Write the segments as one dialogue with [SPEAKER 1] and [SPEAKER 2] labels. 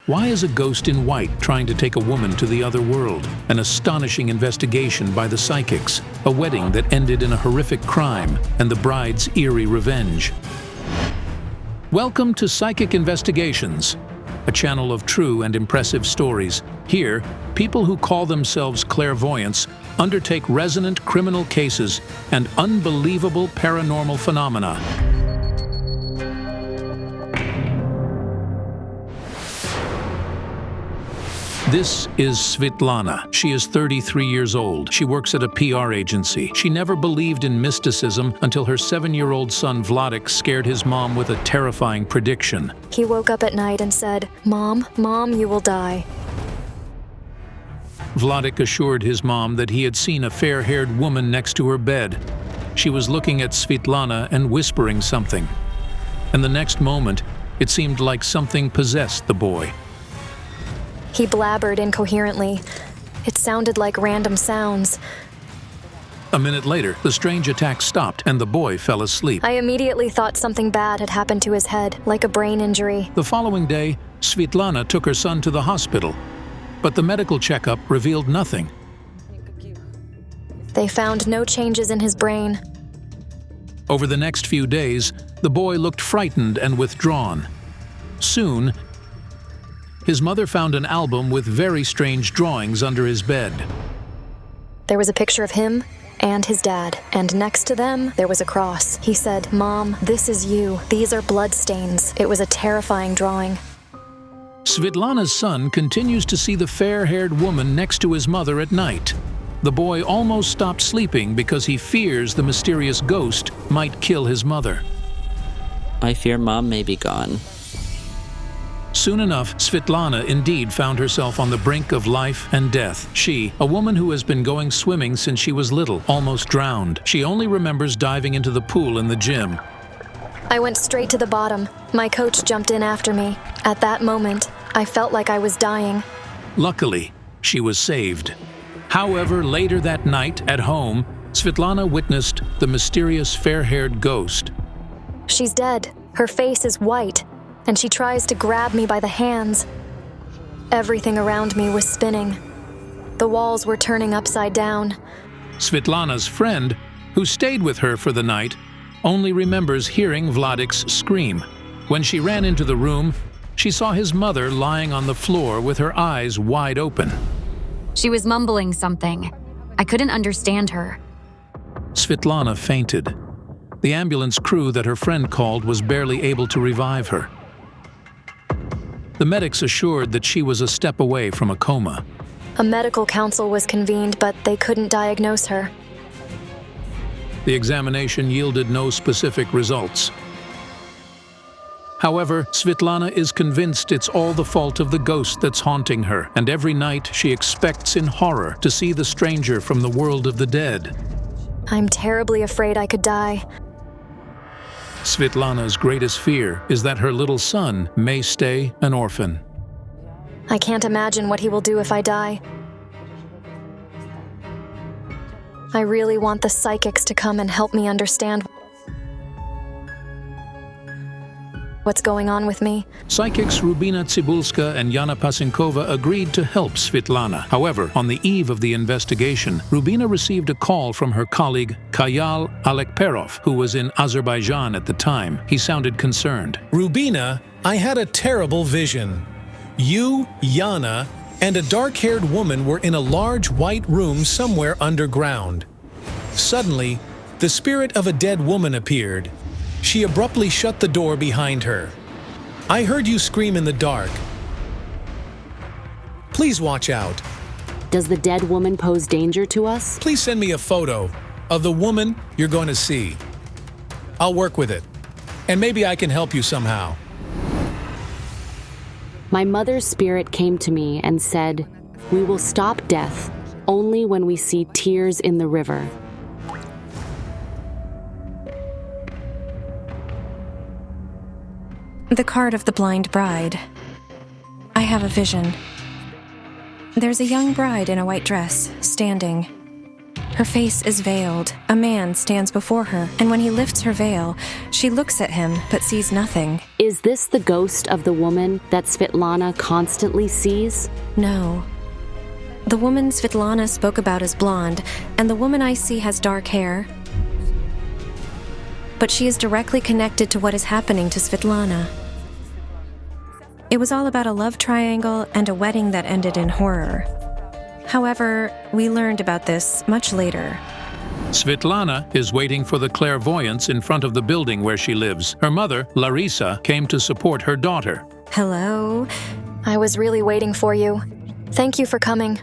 [SPEAKER 1] Why is a ghost in white trying to take a woman to the other world? An astonishing investigation by the psychics, a wedding that ended in a horrific crime, and the bride's eerie revenge. Welcome to Psychic Investigations, a channel of true and impressive stories. Here, people who call themselves clairvoyants undertake resonant criminal cases and unbelievable paranormal phenomena. This is Svetlana. She is 33 years old. She works at a PR agency. She never believed in mysticism until her 7-year-old son Vladek scared his mom with a terrifying prediction.
[SPEAKER 2] He woke up at night and said, "Mom, you will die."
[SPEAKER 1] Vladek assured his mom that he had seen a fair-haired woman next to her bed. She was looking at Svetlana and whispering something. And the next moment, it seemed like something possessed the boy.
[SPEAKER 2] He blabbered incoherently. It sounded like random sounds.
[SPEAKER 1] A minute later, the strange attack stopped and the boy fell asleep.
[SPEAKER 2] I immediately thought something bad had happened to his head, like a brain injury.
[SPEAKER 1] The following day, Svetlana took her son to the hospital, but the medical checkup revealed nothing.
[SPEAKER 2] They found no changes in his brain.
[SPEAKER 1] Over the next few days, the boy looked frightened and withdrawn. Soon, his mother found an album with very strange drawings under his bed.
[SPEAKER 2] There was a picture of him and his dad, and next to them, there was a cross. He said, "Mom, this is you. These are blood stains." It was a terrifying drawing.
[SPEAKER 1] Svetlana's son continues to see the fair-haired woman next to his mother at night. The boy almost stopped sleeping because he fears the mysterious ghost might kill his mother.
[SPEAKER 3] I fear Mom may be gone.
[SPEAKER 1] Soon enough, Svetlana indeed found herself on the brink of life and death. She, a woman who has been going swimming since she was little, almost drowned. She only remembers diving into the pool in the gym.
[SPEAKER 2] I went straight to the bottom. My coach jumped in after me. At that moment, I felt like I was dying.
[SPEAKER 1] Luckily, she was saved. However, later that night, at home, Svetlana witnessed the mysterious fair-haired ghost.
[SPEAKER 2] She's dead. Her face is white, and she tries to grab me by the hands. Everything around me was spinning. The walls were turning upside down.
[SPEAKER 1] Svetlana's friend, who stayed with her for the night, only remembers hearing Vladek's scream. When she ran into the room, she saw his mother lying on the floor with her eyes wide open.
[SPEAKER 4] She was mumbling something. I couldn't understand her.
[SPEAKER 1] Svetlana fainted. The ambulance crew that her friend called was barely able to revive her. The medics assured that she was a step away from a coma.
[SPEAKER 2] A medical council was convened, but they couldn't diagnose her.
[SPEAKER 1] The examination yielded no specific results. However, Svetlana is convinced it's all the fault of the ghost that's haunting her, and every night she expects in horror to see the stranger from the world of the dead.
[SPEAKER 2] I'm terribly afraid I could die.
[SPEAKER 1] Svetlana's greatest fear is that her little son may stay an orphan.
[SPEAKER 2] I can't imagine what he will do if I die. I really want the psychics to come and help me understand what's going on with me.
[SPEAKER 1] Psychics Rubina Tsibulska and Yana Pasinkova agreed to help Svetlana. However, on the eve of the investigation, Rubina received a call from her colleague Kayal Alekperov, who was in Azerbaijan at the time. He sounded concerned.
[SPEAKER 5] "Rubina, I had a terrible vision. You, Yana, and a dark-haired woman were in a large white room somewhere underground. Suddenly, the spirit of a dead woman appeared. She abruptly shut the door behind her. I heard you scream in the dark. Please watch out.
[SPEAKER 6] Does the dead woman pose danger to us?
[SPEAKER 5] Please send me a photo of the woman you're going to see. I'll work with it, and maybe I can help you somehow."
[SPEAKER 6] My mother's spirit came to me and said, "We will stop death only when we see tears in the river."
[SPEAKER 7] The card of the blind bride. I have a vision. There's a young bride in a white dress, standing. Her face is veiled. A man stands before her, and when he lifts her veil, she looks at him but sees nothing.
[SPEAKER 6] Is this the ghost of the woman that Svetlana constantly sees?
[SPEAKER 7] No. The woman Svetlana spoke about is blonde, and the woman I see has dark hair. But she is directly connected to what is happening to Svetlana. It was all about a love triangle and a wedding that ended in horror. However, we learned about this much later.
[SPEAKER 1] Svetlana is waiting for the clairvoyance in front of the building where she lives. Her mother, Larisa, came to support her daughter.
[SPEAKER 7] Hello?
[SPEAKER 2] I was really waiting for you. Thank you for coming.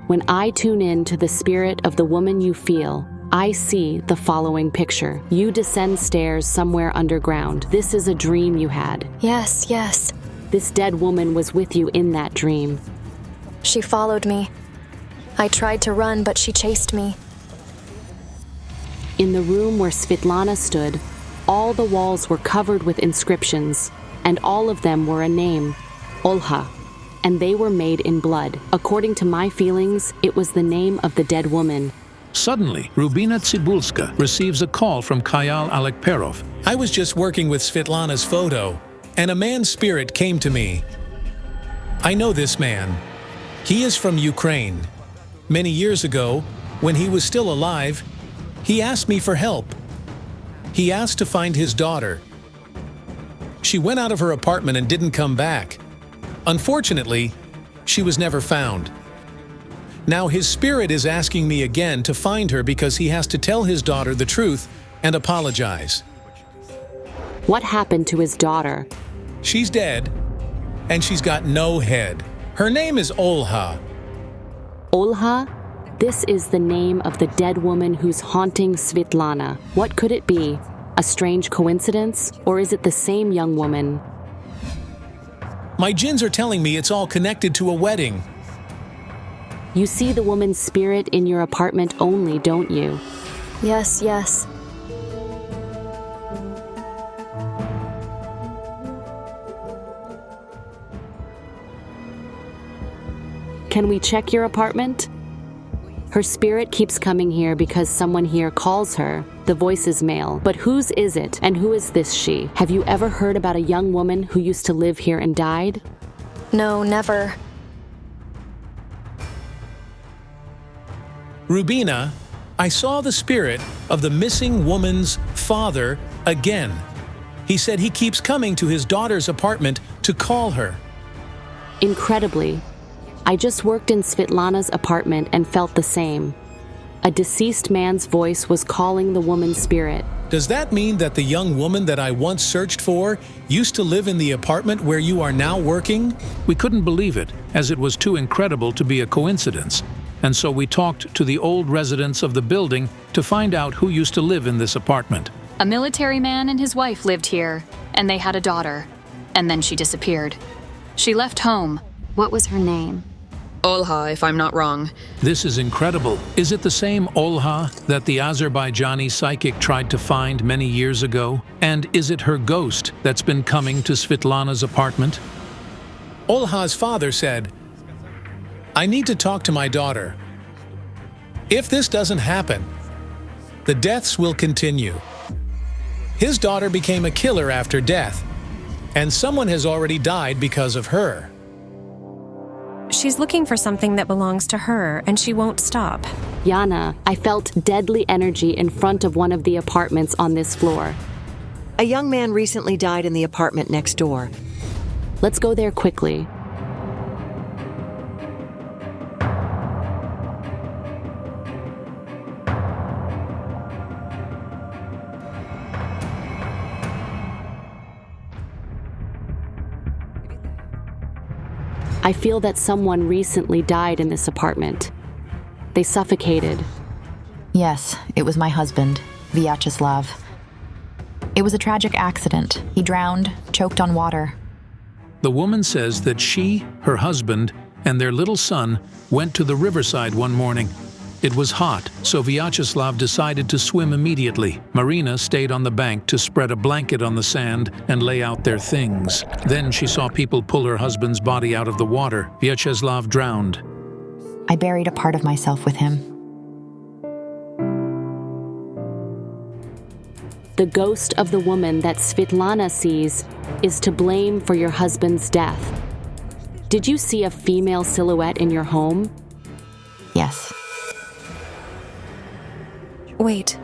[SPEAKER 6] When I tune in to the spirit of the woman you feel, I see the following picture. You descend stairs somewhere underground. This is a dream you had.
[SPEAKER 2] Yes, yes.
[SPEAKER 6] This dead woman was with you in that dream.
[SPEAKER 2] She followed me. I tried to run, but she chased me.
[SPEAKER 6] In the room where Svetlana stood, all the walls were covered with inscriptions, and all of them were a name, Olha, and they were made in blood. According to my feelings, it was the name of the dead woman.
[SPEAKER 1] Suddenly, Rubina Tsibulska receives a call from Kayal Alekperov.
[SPEAKER 5] I was just working with Svetlana's photo, and a man's spirit came to me. I know this man. He is from Ukraine. Many years ago, when he was still alive, he asked me for help. He asked to find his daughter. She went out of her apartment and didn't come back. Unfortunately, she was never found. Now his spirit is asking me again to find her because he has to tell his daughter the truth and apologize.
[SPEAKER 6] What happened to his daughter?
[SPEAKER 5] She's dead, and she's got no head. Her name is Olha.
[SPEAKER 6] Olha? This is the name of the dead woman who's haunting Svetlana. What could it be? A strange coincidence? Or is it the same young woman?
[SPEAKER 5] My jinns are telling me it's all connected to a wedding.
[SPEAKER 6] You see the woman's spirit in your apartment only, don't you?
[SPEAKER 2] Yes, yes.
[SPEAKER 6] Can we check your apartment? Her spirit keeps coming here because someone here calls her. The voice is male. But whose is it, and who is this she? Have you ever heard about a young woman who used to live here and died?
[SPEAKER 2] No, never.
[SPEAKER 5] Rubina, I saw the spirit of the missing woman's father again. He said he keeps coming to his daughter's apartment to call her.
[SPEAKER 6] Incredibly, I just worked in Svetlana's apartment and felt the same. A deceased man's voice was calling the woman's spirit.
[SPEAKER 5] Does that mean that the young woman that I once searched for used to live in the apartment where you are now working?
[SPEAKER 1] We couldn't believe it, as it was too incredible to be a coincidence. And so we talked to the old residents of the building to find out who used to live in this apartment.
[SPEAKER 4] A military man and his wife lived here, and they had a daughter. And then she disappeared. She left home. What was her name?
[SPEAKER 8] Olha, if I'm not wrong.
[SPEAKER 1] This is incredible. Is it the same Olha that the Azerbaijani psychic tried to find many years ago? And is it her ghost that's been coming to Svetlana's apartment?
[SPEAKER 5] Olha's father said, I need to talk to my daughter. If this doesn't happen, the deaths will continue. His daughter became a killer after death, and someone has already died because of her.
[SPEAKER 7] She's looking for something that belongs to her, and she won't stop.
[SPEAKER 6] Yana, I felt deadly energy in front of one of the apartments on this floor.
[SPEAKER 9] A young man recently died in the apartment next door.
[SPEAKER 6] Let's go there quickly. I feel that someone recently died in this apartment. They suffocated.
[SPEAKER 10] Yes, it was my husband, Vyacheslav. It was a tragic accident. He drowned, choked on water.
[SPEAKER 1] The woman says that she, her husband, and their little son went to the riverside one morning. It was hot, so Vyacheslav decided to swim immediately. Marina stayed on the bank to spread a blanket on the sand and lay out their things. Then she saw people pull her husband's body out of the water. Vyacheslav drowned.
[SPEAKER 10] I buried a part of myself with him.
[SPEAKER 6] The ghost of the woman that Svetlana sees is to blame for your husband's death. Did you see a female silhouette in your home?
[SPEAKER 10] Yes.
[SPEAKER 7] Wait,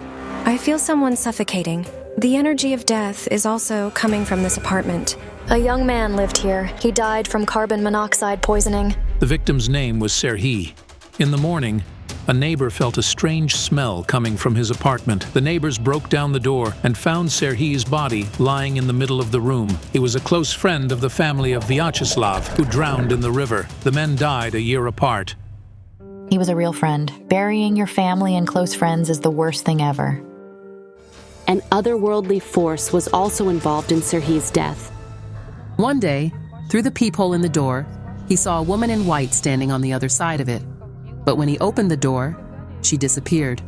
[SPEAKER 7] I feel someone suffocating. The energy of death is also coming from this apartment.
[SPEAKER 2] A young man lived here. He died from carbon monoxide poisoning.
[SPEAKER 1] The victim's name was Serhiy. In the morning, a neighbor felt a strange smell coming from his apartment. The neighbors broke down the door and found Serhiy's body lying in the middle of the room. He was a close friend of the family of Vyacheslav, who drowned in the river. The men died a year apart.
[SPEAKER 10] He was a real friend. Burying your family and close friends is the worst thing ever.
[SPEAKER 6] An otherworldly force was also involved in Serhiy's death.
[SPEAKER 11] One day, through the peephole in the door, he saw a woman in white standing on the other side of it. But when he opened the door, she disappeared.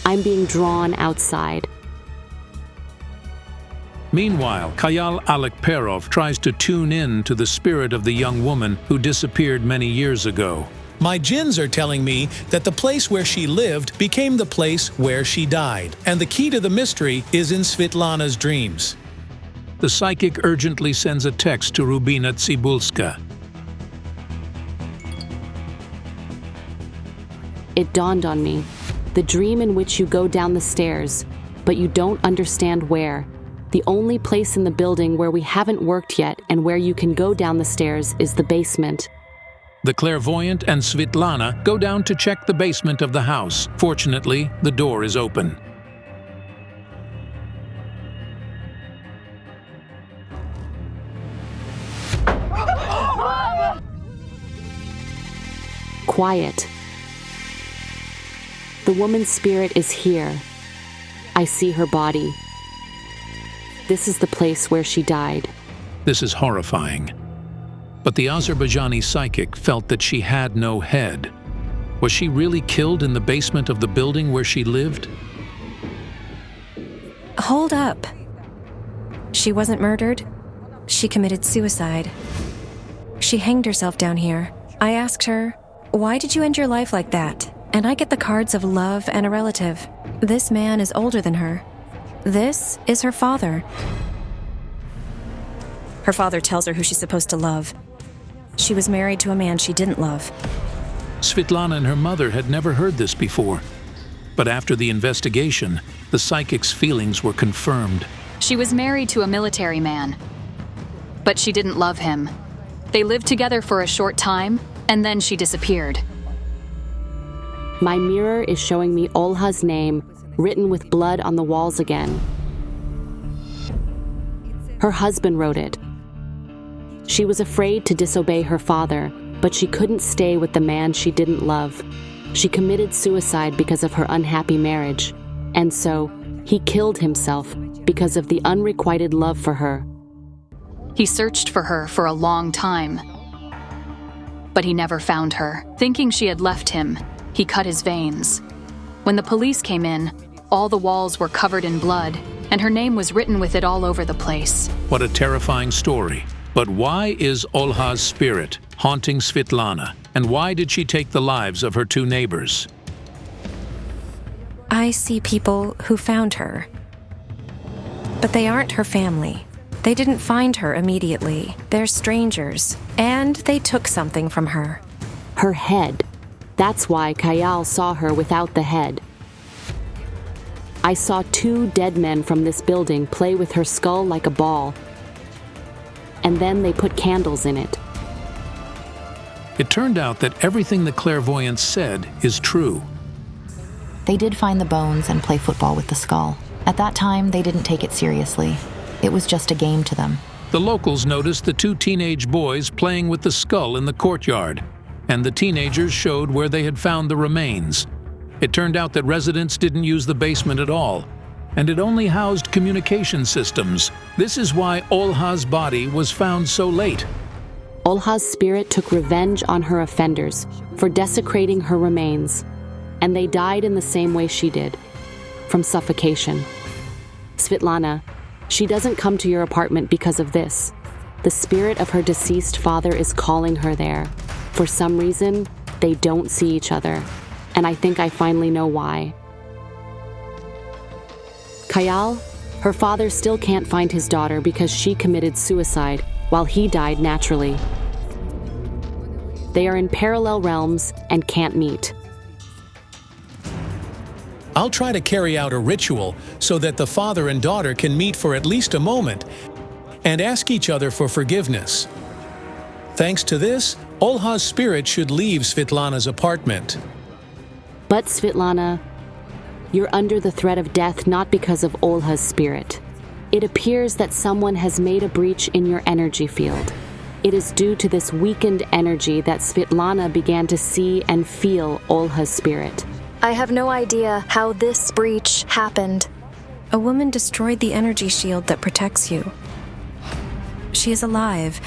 [SPEAKER 6] I'm being drawn outside.
[SPEAKER 1] Meanwhile, Khayal Alekperov tries to tune in to the spirit of the young woman who disappeared many years ago.
[SPEAKER 5] My jinns are telling me that the place where she lived became the place where she died, and the key to the mystery is in Svetlana's dreams.
[SPEAKER 1] The psychic urgently sends a text to Rubina Tsibulska.
[SPEAKER 6] It dawned on me. The dream in which you go down the stairs, but you don't understand where. The only place in the building where we haven't worked yet and where you can go down the stairs is the basement.
[SPEAKER 1] The clairvoyant and Svetlana go down to check the basement of the house. Fortunately, the door is open.
[SPEAKER 6] Quiet. The woman's spirit is here. I see her body. This is the place where she died.
[SPEAKER 1] This is horrifying. But the Azerbaijani psychic felt that she had no head. Was she really killed in the basement of the building where she lived?
[SPEAKER 7] Hold up. She wasn't murdered. She committed suicide. She hanged herself down here. I asked her, "Why did you end your life like that?" And I get the cards of love and a relative. This man is older than her. This is her father. Her father tells her who she's supposed to love. She was married to a man she didn't love.
[SPEAKER 1] Svetlana and her mother had never heard this before. But after the investigation, the psychic's feelings were confirmed.
[SPEAKER 4] She was married to a military man, but she didn't love him. They lived together for a short time, and then she disappeared.
[SPEAKER 6] My mirror is showing me Olha's name written with blood on the walls again. Her husband wrote it. She was afraid to disobey her father, but she couldn't stay with the man she didn't love. She committed suicide because of her unhappy marriage, and so he killed himself because of the unrequited love for her.
[SPEAKER 4] He searched for her for a long time, but he never found her. Thinking she had left him, he cut his veins. When the police came in, all the walls were covered in blood, and her name was written with it all over the place.
[SPEAKER 1] What a terrifying story. But why is Olha's spirit haunting Svetlana? And why did she take the lives of her two neighbors?
[SPEAKER 7] I see people who found her. But they aren't her family. They didn't find her immediately. They're strangers. And they took something from her.
[SPEAKER 6] Her head. That's why Khayal saw her without the head. I saw two dead men from this building play with her skull like a ball. And then they put candles in it.
[SPEAKER 1] It turned out that everything the clairvoyant said is true.
[SPEAKER 10] They did find the bones and play football with the skull. At that time, they didn't take it seriously. It was just a game to them.
[SPEAKER 1] The locals noticed the two teenage boys playing with the skull in the courtyard, and the teenagers showed where they had found the remains. It turned out that residents didn't use the basement at all, and it only housed communication systems. This is why Olha's body was found so late.
[SPEAKER 6] Olha's spirit took revenge on her offenders for desecrating her remains, and they died in the same way she did, from suffocation. Svetlana, she doesn't come to your apartment because of this. The spirit of her deceased father is calling her there. For some reason, They don't see each other, and I think I finally know why. Kayal, her father still can't find his daughter because she committed suicide while he died naturally. They are in parallel realms and can't meet.
[SPEAKER 5] I'll try to carry out a ritual so that the father and daughter can meet for at least a moment and ask each other for forgiveness. Thanks to this, Olha's spirit should leave Svetlana's apartment.
[SPEAKER 6] But Svetlana, you're under the threat of death not because of Olha's spirit. It appears that someone has made a breach in your energy field. It is due to this weakened energy that Svetlana began to see and feel Olha's spirit.
[SPEAKER 2] I have no idea how this breach happened.
[SPEAKER 7] A woman destroyed the energy shield that protects you. She is alive,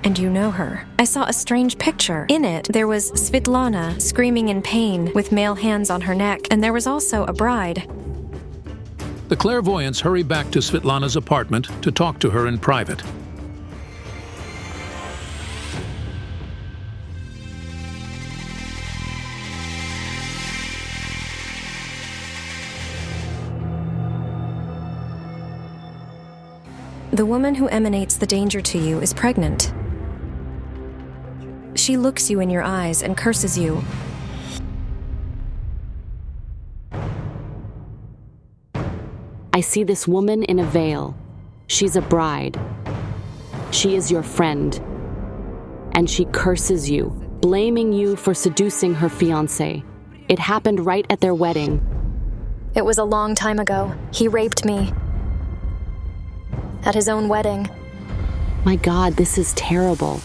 [SPEAKER 7] and you know her. I saw a strange picture. In it, there was Svetlana screaming in pain with male hands on her neck, and there was also a bride.
[SPEAKER 1] The clairvoyants hurry back to Svetlana's apartment to talk to her in private.
[SPEAKER 7] The woman who emanates the danger to you is pregnant. She looks you in your eyes and curses you.
[SPEAKER 6] I see this woman in a veil. She's a bride. She is your friend. And she curses you, blaming you for seducing her fiancé. It happened right at their wedding.
[SPEAKER 2] It was a long time ago. He raped me. At his own wedding.
[SPEAKER 6] My God, this is terrible.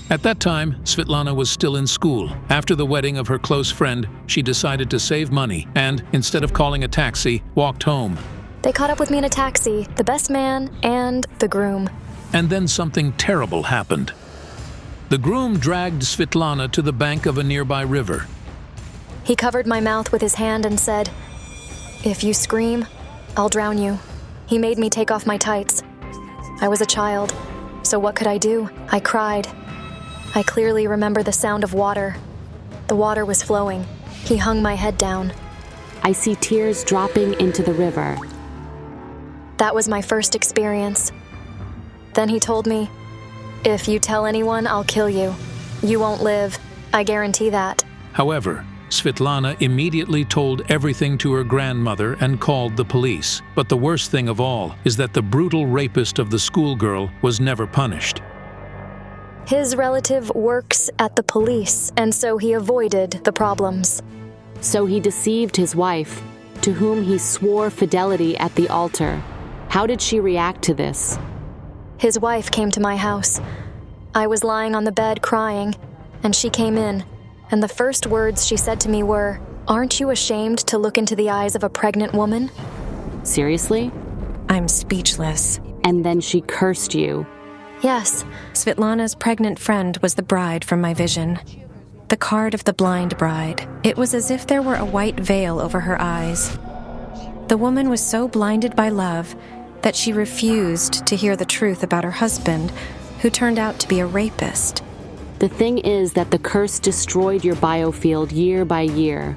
[SPEAKER 1] At that time, Svetlana was still in school. After the wedding of her close friend, she decided to save money and, instead of calling a taxi, walked home.
[SPEAKER 2] They caught up with me in a taxi, the best man and the groom.
[SPEAKER 1] And then something terrible happened. The groom dragged Svetlana to the bank of a nearby river.
[SPEAKER 2] He covered my mouth with his hand and said, "If you scream, I'll drown you." He made me take off my tights. I was a child, so what could I do? I cried. I clearly remember the sound of water. The water was flowing. He hung my head down.
[SPEAKER 6] I see tears dropping into the river.
[SPEAKER 2] That was my first experience. Then he told me, "If you tell anyone, I'll kill you. You won't live. I guarantee that."
[SPEAKER 1] However, Svetlana immediately told everything to her grandmother and called the police. But the worst thing of all is that the brutal rapist of the schoolgirl was never punished.
[SPEAKER 2] His relative works at the police, and so he avoided the problems.
[SPEAKER 6] So he deceived his wife, to whom he swore fidelity at the altar. How did she react to this?
[SPEAKER 2] His wife came to my house. I was lying on the bed crying, and she came in. And the first words she said to me were, "Aren't you ashamed to look into the eyes of a pregnant woman?"
[SPEAKER 6] Seriously?
[SPEAKER 7] I'm speechless.
[SPEAKER 6] And then she cursed you.
[SPEAKER 2] Yes.
[SPEAKER 7] Svetlana's pregnant friend was the bride from my vision. The card of the blind bride. It was as if there were a white veil over her eyes. The woman was so blinded by love that she refused to hear the truth about her husband, who turned out to be a rapist.
[SPEAKER 6] The thing is that the curse destroyed your biofield year by year.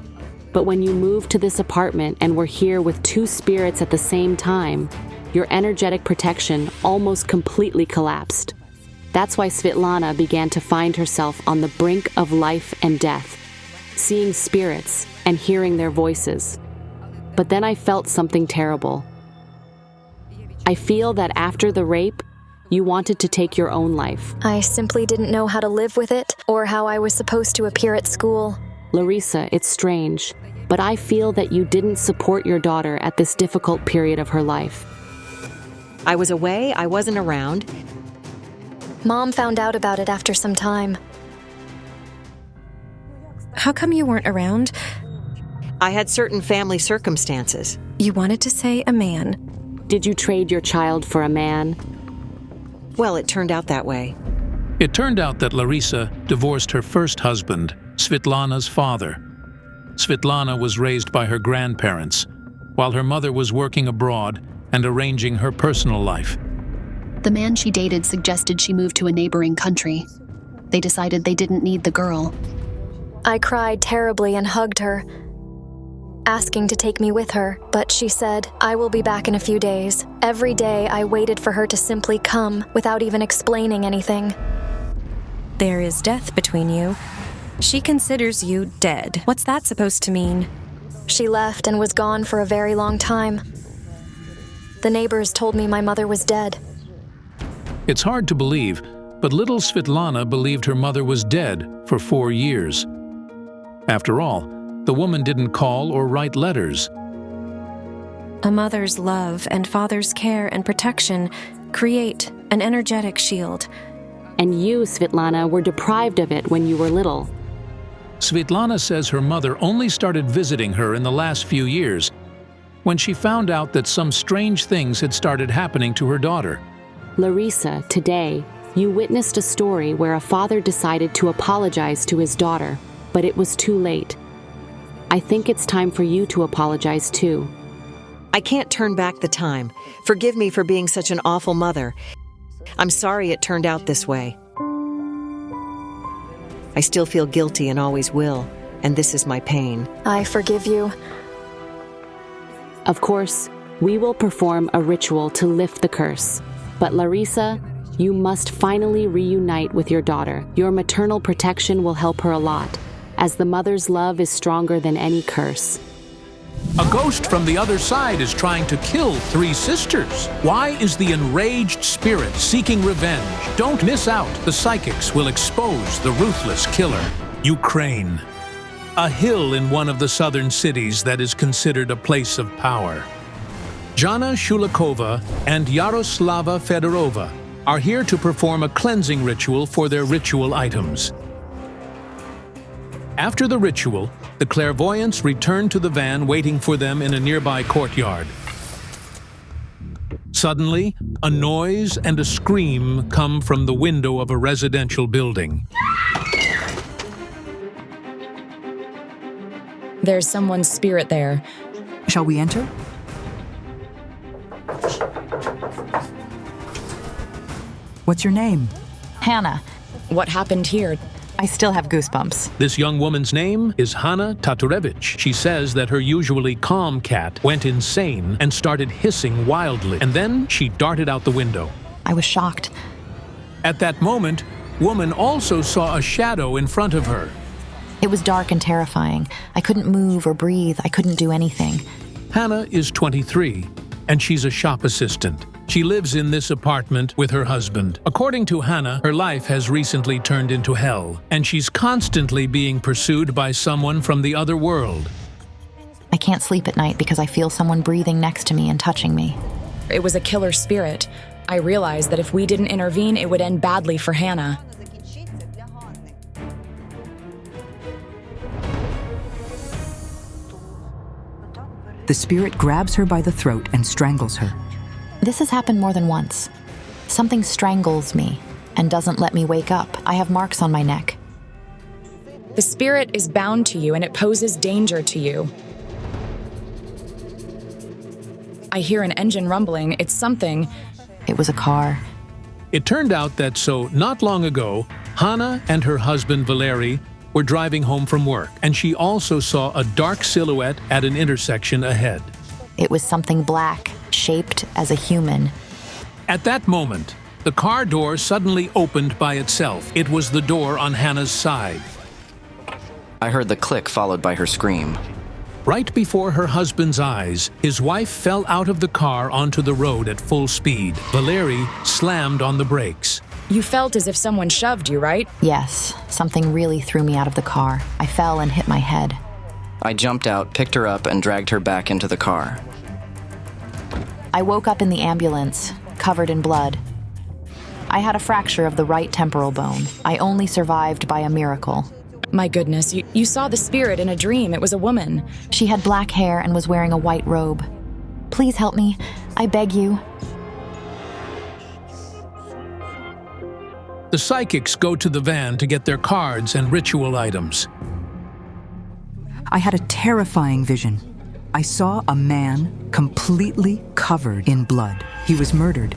[SPEAKER 6] But when you moved to this apartment and were here with two spirits at the same time, your energetic protection almost completely collapsed. That's why Svetlana began to find herself on the brink of life and death, seeing spirits and hearing their voices. But then I felt something terrible. I feel that after the rape, you wanted to take your own life.
[SPEAKER 2] I simply didn't know how to live with it or how I was supposed to appear at school.
[SPEAKER 6] Larissa, it's strange, but I feel that you didn't support your daughter at this difficult period of her life.
[SPEAKER 9] I was away, I wasn't around.
[SPEAKER 2] Mom found out about it after some time.
[SPEAKER 7] How come you weren't around?
[SPEAKER 9] I had certain family circumstances.
[SPEAKER 7] You wanted to say a man.
[SPEAKER 6] Did you trade your child for a man?
[SPEAKER 9] Well, it turned out that way.
[SPEAKER 1] It turned out that Larissa divorced her first husband, Svetlana's father. Svetlana was raised by her grandparents, while her mother was working abroad and arranging her personal life.
[SPEAKER 4] The man she dated suggested she move to a neighboring country.
[SPEAKER 12] They decided they didn't need the girl.
[SPEAKER 2] I cried terribly and hugged her, asking to take me with her, but she said, "I will be back in a few days." Every day I waited for her to simply come without even explaining anything.
[SPEAKER 7] There is death between you. She considers you dead. What's that supposed to mean?
[SPEAKER 2] She left and was gone for a very long time. The neighbors told me my mother was dead.
[SPEAKER 1] It's hard to believe, but little Svetlana believed her mother was dead for 4 years. After all, the woman didn't call or write letters.
[SPEAKER 7] A mother's love and father's care and protection create an energetic shield.
[SPEAKER 6] And you, Svetlana, were deprived of it when you were little.
[SPEAKER 1] Svetlana says her mother only started visiting her in the last few years, when she found out that some strange things had started happening to her daughter.
[SPEAKER 6] Larissa, today, you witnessed a story where a father decided to apologize to his daughter, but it was too late. I think it's time for you to apologize too.
[SPEAKER 9] I can't turn back the time. Forgive me for being such an awful mother. I'm sorry it turned out this way. I still feel guilty and always will, and this is my pain.
[SPEAKER 2] I forgive you.
[SPEAKER 6] Of course, we will perform a ritual to lift the curse. But Larissa, you must finally reunite with your daughter. Your maternal protection will help her a lot, as the mother's love is stronger than any curse.
[SPEAKER 1] A ghost from the other side is trying to kill 3 sisters. Why is the enraged spirit seeking revenge? Don't miss out. The psychics will expose the ruthless killer. Ukraine. A hill in one of the southern cities that is considered a place of power. Jana Shulikova and Yaroslava Fedorova are here to perform a cleansing ritual for their ritual items. After the ritual, the clairvoyants return to the van waiting for them in a nearby courtyard. Suddenly, a noise and a scream come from the window of a residential building.
[SPEAKER 13] There's someone's spirit there.
[SPEAKER 14] Shall we enter? What's your name?
[SPEAKER 10] Hannah.
[SPEAKER 13] What happened here?
[SPEAKER 10] I still have goosebumps.
[SPEAKER 1] This young woman's name is Hanna Taturevich. She says that her usually calm cat went insane and started hissing wildly, and then she darted out the window.
[SPEAKER 10] I was shocked.
[SPEAKER 1] At that moment, woman also saw a shadow in front of her.
[SPEAKER 10] It was dark and terrifying. I couldn't move or breathe. I couldn't do anything.
[SPEAKER 1] Hannah is 23, and she's a shop assistant. She lives in this apartment with her husband. According to Hannah, her life has recently turned into hell, and she's constantly being pursued by someone from the other world.
[SPEAKER 10] I can't sleep at night because I feel someone breathing next to me and touching me.
[SPEAKER 13] It was a killer spirit. I realized that if we didn't intervene, it would end badly for Hannah.
[SPEAKER 14] The spirit grabs her by the throat and strangles her.
[SPEAKER 10] This has happened more than once. Something strangles me and doesn't let me wake up. I have marks on my neck.
[SPEAKER 13] The spirit is bound to you and it poses danger to you. I hear an engine rumbling. It's something.
[SPEAKER 10] It was a car.
[SPEAKER 1] It turned out that not long ago, Hannah and her husband Valery were driving home from work, and she also saw a dark silhouette at an intersection ahead.
[SPEAKER 10] It was something black, shaped as a human.
[SPEAKER 1] At that moment, the car door suddenly opened by itself. It was the door on Hannah's side.
[SPEAKER 15] I heard the click followed by her scream.
[SPEAKER 1] Right before her husband's eyes, his wife fell out of the car onto the road at full speed. Valery slammed on the brakes.
[SPEAKER 13] You felt as if someone shoved you, right?
[SPEAKER 10] Yes, something really threw me out of the car. I fell and hit my head.
[SPEAKER 15] I jumped out, picked her up, and dragged her back into the car.
[SPEAKER 10] I woke up in the ambulance, covered in blood. I had a fracture of the right temporal bone. I only survived by a miracle.
[SPEAKER 13] My goodness, you saw the spirit in a dream. It was a woman.
[SPEAKER 10] She had black hair and was wearing a white robe. Please help me. I beg you.
[SPEAKER 1] The psychics go to the van to get their cards and ritual items.
[SPEAKER 14] I had a terrifying vision. I saw a man completely covered in blood. He was murdered.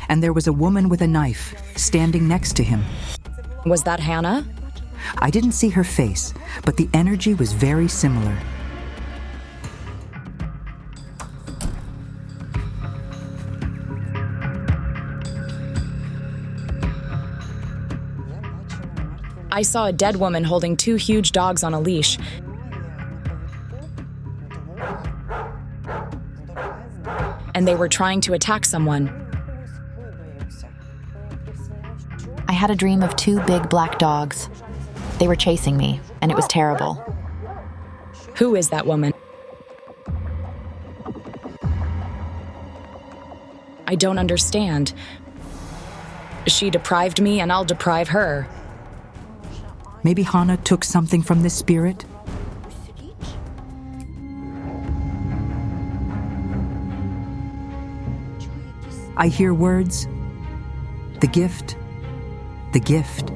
[SPEAKER 14] And there was a woman with a knife standing next to him.
[SPEAKER 13] Was that Hannah?
[SPEAKER 14] I didn't see her face, but the energy was very similar.
[SPEAKER 13] I saw a dead woman holding 2 huge dogs on a leash. And they were trying to attack someone.
[SPEAKER 10] I had a dream of 2 big black dogs. They were chasing me, and it was terrible.
[SPEAKER 13] Who is that woman? I don't understand. She deprived me, and I'll deprive her.
[SPEAKER 14] Maybe Hannah took something from this spirit? I hear words. The gift. The gift.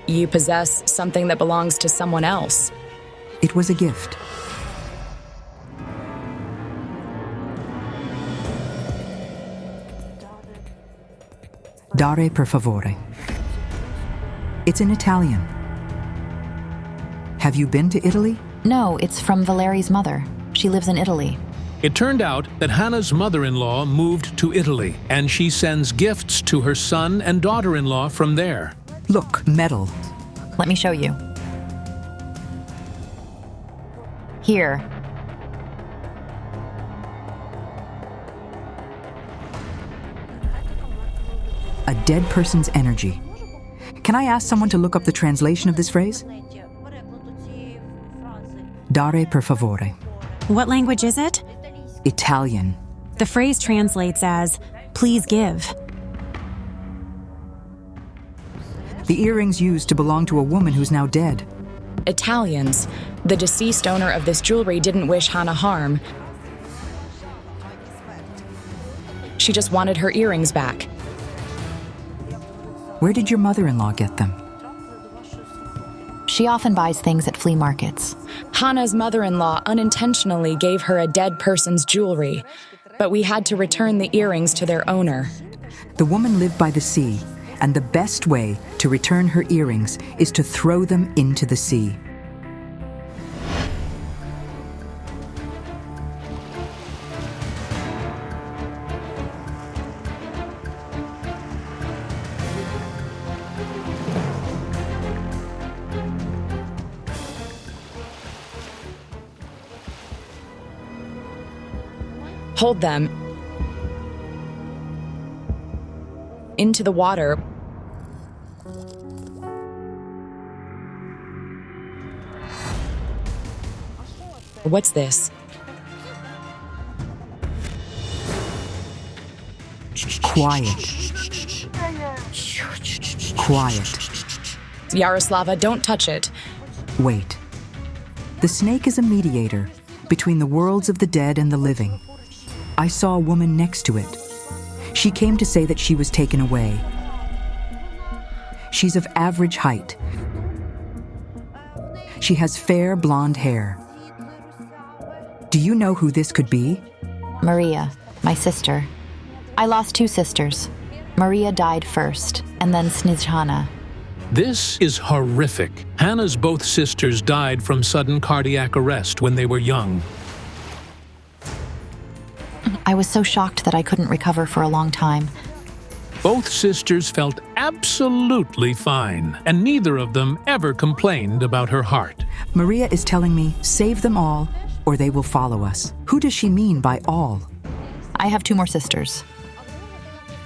[SPEAKER 13] You possess something that belongs to someone else.
[SPEAKER 14] It was a gift. Dare per favore. It's in Italian. Have you been to Italy?
[SPEAKER 10] No, it's from Valeri's mother. She lives in Italy.
[SPEAKER 1] It turned out that Hannah's mother-in-law moved to Italy, and she sends gifts to her son and daughter-in-law from there.
[SPEAKER 14] Look, metal.
[SPEAKER 10] Let me show you. Here.
[SPEAKER 14] A dead person's energy. Can I ask someone to look up the translation of this phrase? Dare per favore.
[SPEAKER 16] What language is it?
[SPEAKER 14] Italian.
[SPEAKER 16] The phrase translates as, please give.
[SPEAKER 14] The earrings used to belong to a woman who's now dead.
[SPEAKER 13] Italians. The deceased owner of this jewelry didn't wish Hannah harm. She just wanted her earrings back.
[SPEAKER 14] Where did your mother-in-law get them?
[SPEAKER 10] She often buys things at flea markets.
[SPEAKER 13] Hannah's mother-in-law unintentionally gave her a dead person's jewelry, but we had to return the earrings to their owner.
[SPEAKER 14] The woman lived by the sea, and the best way to return her earrings is to throw them into the sea.
[SPEAKER 13] Hold them into the water. What's this?
[SPEAKER 14] Quiet. Quiet.
[SPEAKER 13] Yaroslava, don't touch it.
[SPEAKER 14] Wait. The snake is a mediator between the worlds of the dead and the living. I saw a woman next to it. She came to say that she was taken away. She's of average height. She has fair blonde hair. Do you know who this could be?
[SPEAKER 10] Maria, my sister. I lost 2 sisters. Maria died first, and then Snezhana.
[SPEAKER 1] This is horrific. Hannah's both sisters died from sudden cardiac arrest when they were young.
[SPEAKER 10] I was so shocked that I couldn't recover for a long time.
[SPEAKER 1] Both sisters felt absolutely fine, and neither of them ever complained about her heart.
[SPEAKER 14] Maria is telling me, save them all, or they will follow us. Who does she mean by all?
[SPEAKER 10] I have 2 more sisters.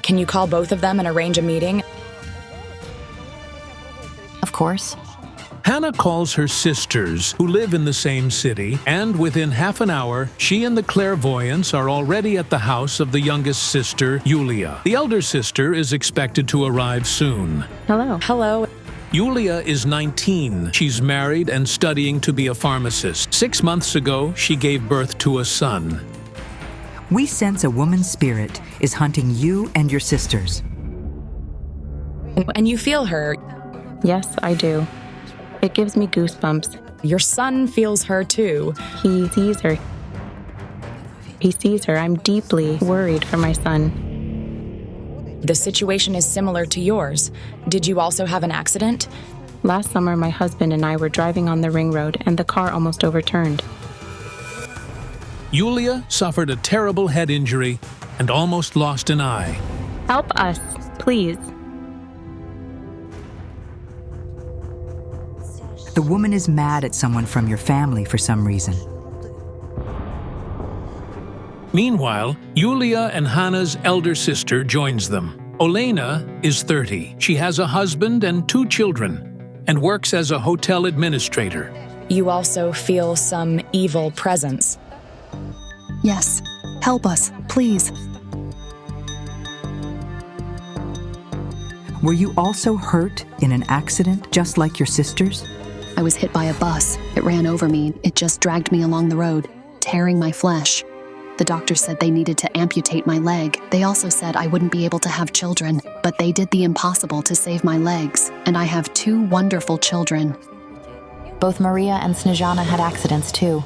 [SPEAKER 13] Can you call both of them and arrange a meeting?
[SPEAKER 10] Of course.
[SPEAKER 1] Hannah calls her sisters, who live in the same city, and within half an hour, she and the clairvoyants are already at the house of the youngest sister, Yulia. The elder sister is expected to arrive soon.
[SPEAKER 13] Hello. Hello.
[SPEAKER 1] Yulia is 19. She's married and studying to be a pharmacist. 6 months ago, she gave birth to a son.
[SPEAKER 14] We sense a woman's spirit is hunting you and your sisters.
[SPEAKER 13] And you feel her?
[SPEAKER 17] Yes, I do. It gives me goosebumps.
[SPEAKER 13] Your son feels her too.
[SPEAKER 17] He sees her. He sees her. I'm deeply worried for my son.
[SPEAKER 13] The situation is similar to yours. Did you also have an accident?
[SPEAKER 17] Last summer, my husband and I were driving on the ring road and the car almost overturned.
[SPEAKER 1] Yulia suffered a terrible head injury and almost lost an eye.
[SPEAKER 17] Help us, please.
[SPEAKER 14] The woman is mad at someone from your family for some reason.
[SPEAKER 1] Meanwhile, Yulia and Hannah's elder sister joins them. Irýna is 30. She has a husband and 2 children and works as a hotel administrator.
[SPEAKER 13] You also feel some evil presence.
[SPEAKER 12] Yes. Help us, please.
[SPEAKER 14] Were you also hurt in an accident, just like your sisters?
[SPEAKER 12] I was hit by a bus. It ran over me. It just dragged me along the road, tearing my flesh. The doctor said they needed to amputate my leg. They also said I wouldn't be able to have children, but they did the impossible to save my legs, and I have 2 wonderful children.
[SPEAKER 10] Both Maria and Snezhana had accidents too.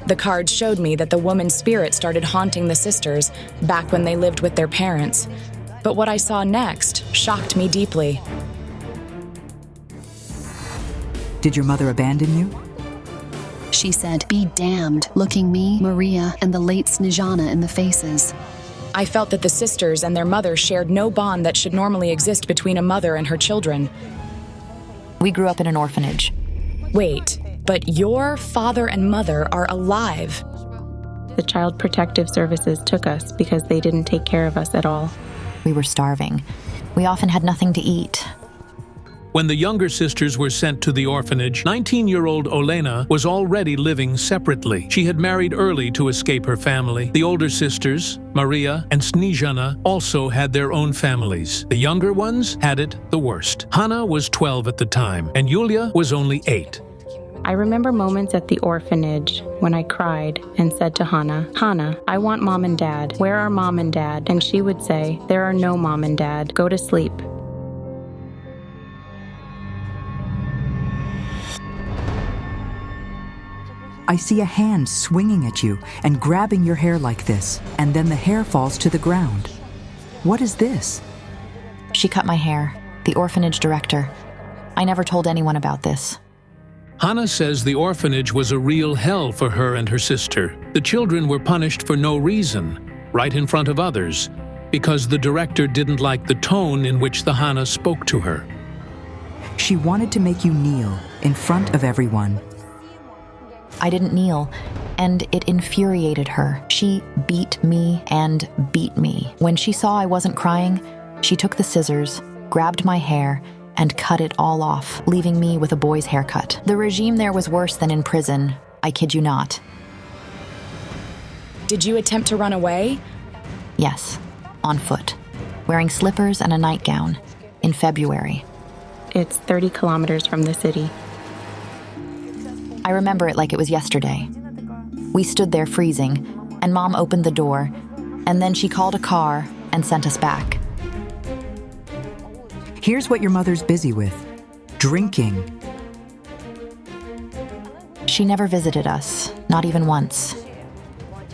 [SPEAKER 13] The card showed me that the woman's spirit started haunting the sisters back when they lived with their parents. But what I saw next shocked me deeply.
[SPEAKER 14] Did your mother abandon you?
[SPEAKER 12] She said, "Be damned," looking me, Maria, and the late Snezhana in the faces.
[SPEAKER 13] I felt that the sisters and their mother shared no bond that should normally exist between a mother and her children.
[SPEAKER 10] We grew up in an orphanage.
[SPEAKER 13] Wait, but your father and mother are alive.
[SPEAKER 17] The Child Protective Services took us because they didn't take care of us at all.
[SPEAKER 10] We were starving. We often had nothing to eat.
[SPEAKER 1] When the younger sisters were sent to the orphanage, 19-year-old Irýna was already living separately. She had married early to escape her family. The older sisters, Maria and Snezhana, also had their own families. The younger ones had it the worst. Hannah was 12 at the time, and Yulia was only 8.
[SPEAKER 17] I remember moments at the orphanage when I cried and said to Hannah, "Hannah, I want Mom and Dad. Where are Mom and Dad?" And she would say, "There are no Mom and Dad. Go to sleep."
[SPEAKER 14] I see a hand swinging at you and grabbing your hair like this, and then the hair falls to the ground. What is this?
[SPEAKER 10] She cut my hair, the orphanage director. I never told anyone about this.
[SPEAKER 1] Hannah says the orphanage was a real hell for her and her sister. The children were punished for no reason, right in front of others, because the director didn't like the tone in which the Hannah spoke to her.
[SPEAKER 14] She wanted to make you kneel in front of everyone.
[SPEAKER 10] I didn't kneel, and it infuriated her. She beat me and beat me. When she saw I wasn't crying, she took the scissors, grabbed my hair, and cut it all off, leaving me with a boy's haircut. The regime there was worse than in prison. I kid you not.
[SPEAKER 13] Did you attempt to run away?
[SPEAKER 10] Yes, on foot, wearing slippers and a nightgown, in February.
[SPEAKER 17] It's 30 kilometers from the city.
[SPEAKER 10] I remember it like it was yesterday. We stood there freezing, and Mom opened the door, and then she called a car and sent us back.
[SPEAKER 14] Here's what your mother's busy with: drinking.
[SPEAKER 10] She never visited us, not even once.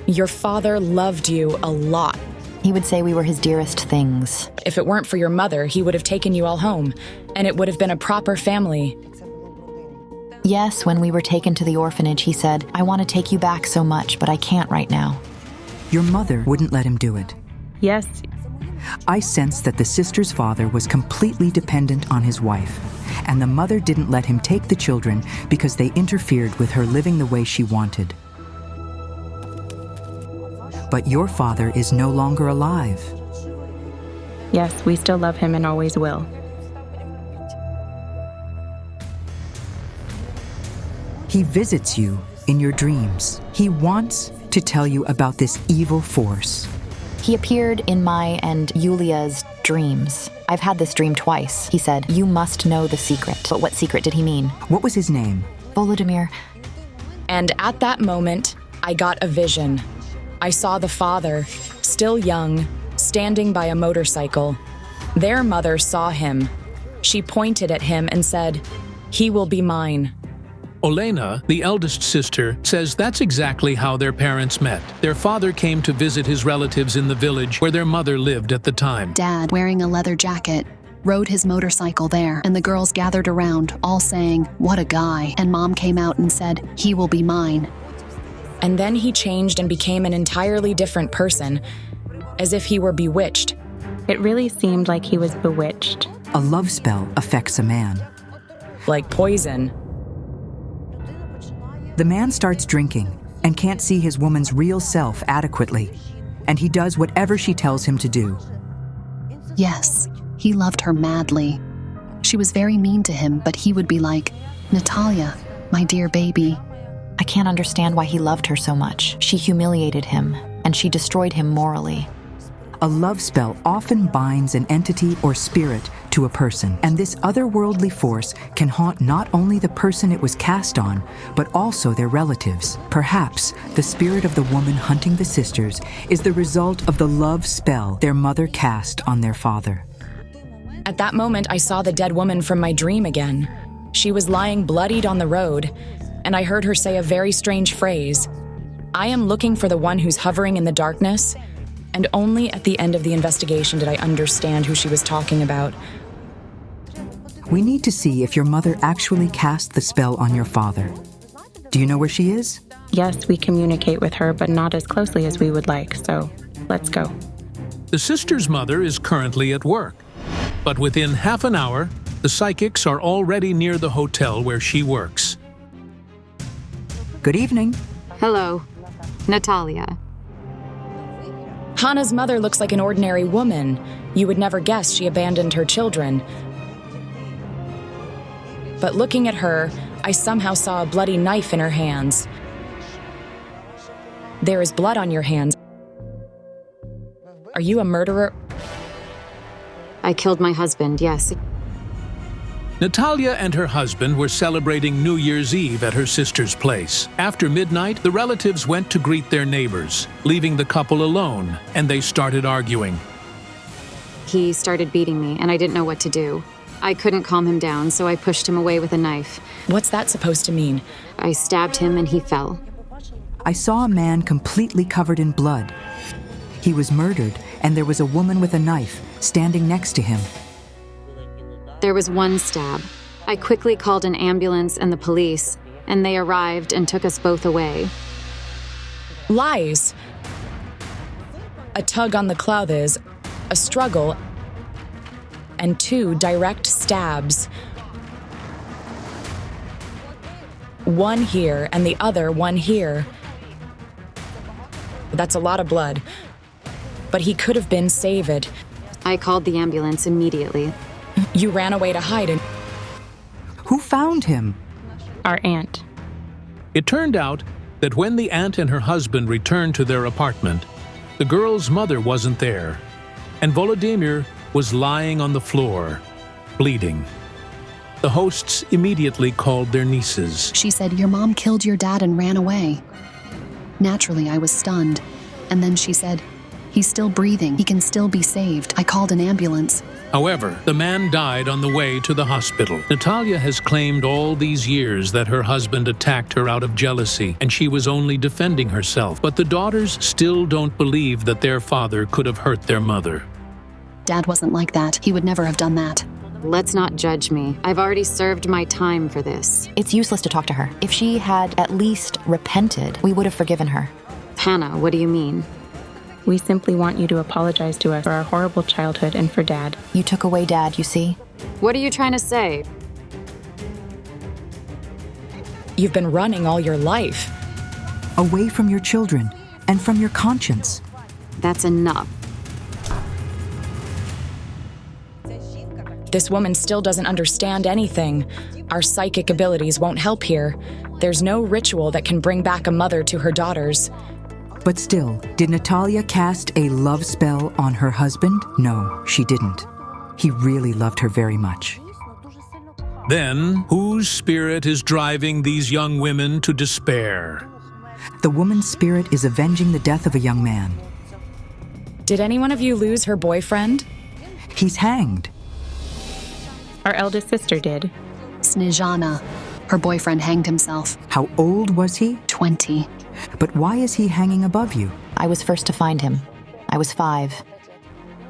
[SPEAKER 13] Your father loved you a lot.
[SPEAKER 10] He would say we were his dearest things.
[SPEAKER 13] If it weren't for your mother, he would have taken you all home, and it would have been a proper family.
[SPEAKER 10] Yes, when we were taken to the orphanage, he said, "I want to take you back so much, but I can't right now."
[SPEAKER 14] Your mother wouldn't let him do it.
[SPEAKER 17] Yes.
[SPEAKER 14] I sensed that the sister's father was completely dependent on his wife, and the mother didn't let him take the children because they interfered with her living the way she wanted. But your father is no longer alive.
[SPEAKER 17] Yes, we still love him and always will.
[SPEAKER 14] He visits you in your dreams. He wants to tell you about this evil force.
[SPEAKER 10] He appeared in my and Yulia's dreams. I've had this dream twice. He said, "You must know the secret." But what secret did he mean?
[SPEAKER 14] What was his name?
[SPEAKER 10] Volodymyr.
[SPEAKER 13] And at that moment, I got a vision. I saw the father, still young, standing by a motorcycle. Their mother saw him. She pointed at him and said, "He will be mine."
[SPEAKER 1] Olena, the eldest sister, says that's exactly how their parents met. Their father came to visit his relatives in the village where their mother lived at the time.
[SPEAKER 12] Dad, wearing a leather jacket, rode his motorcycle there, and the girls gathered around, all saying, "What a guy." And Mom came out and said, "He will be mine."
[SPEAKER 13] And then he changed and became an entirely different person, as if he were bewitched.
[SPEAKER 17] It really seemed like he was bewitched.
[SPEAKER 14] A love spell affects a man.
[SPEAKER 13] Like poison.
[SPEAKER 14] The man starts drinking and can't see his woman's real self adequately, and he does whatever she tells him to do.
[SPEAKER 12] Yes, he loved her madly. She was very mean to him, but he would be like, "Natalia, my dear baby."
[SPEAKER 10] I can't understand why he loved her so much. She humiliated him, and she destroyed him morally.
[SPEAKER 14] A love spell often binds an entity or spirit to a person, and this otherworldly force can haunt not only the person it was cast on, but also their relatives. Perhaps the spirit of the woman hunting the sisters is the result of the love spell their mother cast on their father.
[SPEAKER 13] At that moment, I saw the dead woman from my dream again. She was lying bloodied on the road, and I heard her say a very strange phrase. "I am looking for the one who's hovering in the darkness." And only at the end of the investigation did I understand who she was talking about.
[SPEAKER 14] We need to see if your mother actually cast the spell on your father. Do you know where she is?
[SPEAKER 17] Yes, we communicate with her, but not as closely as we would like, so let's go.
[SPEAKER 1] The sister's mother is currently at work, but within half an hour, the psychics are already near the hotel where she works.
[SPEAKER 14] Good evening.
[SPEAKER 18] Hello, Natalia.
[SPEAKER 13] Hannah's mother looks like an ordinary woman. You would never guess she abandoned her children. But looking at her, I somehow saw a bloody knife in her hands. There is blood on your hands. Are you a murderer?
[SPEAKER 18] I killed my husband, yes.
[SPEAKER 1] Natalia and her husband were celebrating New Year's Eve at her sister's place. After midnight, the relatives went to greet their neighbors, leaving the couple alone, and they started arguing.
[SPEAKER 18] He started beating me, and I didn't know what to do. I couldn't calm him down, so I pushed him away with a knife.
[SPEAKER 13] What's that supposed to mean?
[SPEAKER 18] I stabbed him, and he fell.
[SPEAKER 14] I saw a man completely covered in blood. He was murdered, and there was a woman with a knife standing next to him.
[SPEAKER 18] There was one stab. I quickly called an ambulance and the police, and they arrived and took us both away.
[SPEAKER 13] Lies. A tug on the clothes, a struggle, and 2 direct stabs. One here and the other one here. That's a lot of blood. But he could have been saved.
[SPEAKER 18] I called the ambulance immediately.
[SPEAKER 13] You ran away to hide and...
[SPEAKER 14] Who found him?
[SPEAKER 17] Our aunt.
[SPEAKER 1] It turned out that when the aunt and her husband returned to their apartment, the girl's mother wasn't there, and Volodymyr was lying on the floor, bleeding. The hosts immediately called their nieces.
[SPEAKER 12] She said, "Your mom killed your dad and ran away." Naturally, I was stunned. And then she said, "He's still breathing. He can still be saved." I called an ambulance.
[SPEAKER 1] However, the man died on the way to the hospital. Natalia has claimed all these years that her husband attacked her out of jealousy and she was only defending herself. But the daughters still don't believe that their father could have hurt their mother.
[SPEAKER 12] Dad wasn't like that. He would never have done that.
[SPEAKER 18] Let's not judge me. I've already served my time for this.
[SPEAKER 10] It's useless to talk to her. If she had at least repented, we would have forgiven her.
[SPEAKER 18] Hannah, what do you mean?
[SPEAKER 17] We simply want you to apologize to us for our horrible childhood and for Dad.
[SPEAKER 10] You took away Dad, you see?
[SPEAKER 18] What are you trying to say?
[SPEAKER 13] You've been running all your life.
[SPEAKER 14] Away from your children and from your conscience.
[SPEAKER 18] That's enough.
[SPEAKER 13] This woman still doesn't understand anything. Our psychic abilities won't help here. There's no ritual that can bring back a mother to her daughters.
[SPEAKER 14] But still, did Natalia cast a love spell on her husband? No, she didn't. He really loved her very much.
[SPEAKER 1] Then, whose spirit is driving these young women to despair?
[SPEAKER 14] The woman's spirit is avenging the death of a young man.
[SPEAKER 13] Did any one of you lose her boyfriend?
[SPEAKER 14] He's hanged.
[SPEAKER 17] Our eldest sister did.
[SPEAKER 12] Snezhana. Her boyfriend hanged himself.
[SPEAKER 14] How old was he?
[SPEAKER 12] 20.
[SPEAKER 14] But why is he hanging above you?
[SPEAKER 10] I was first to find him. I was 5.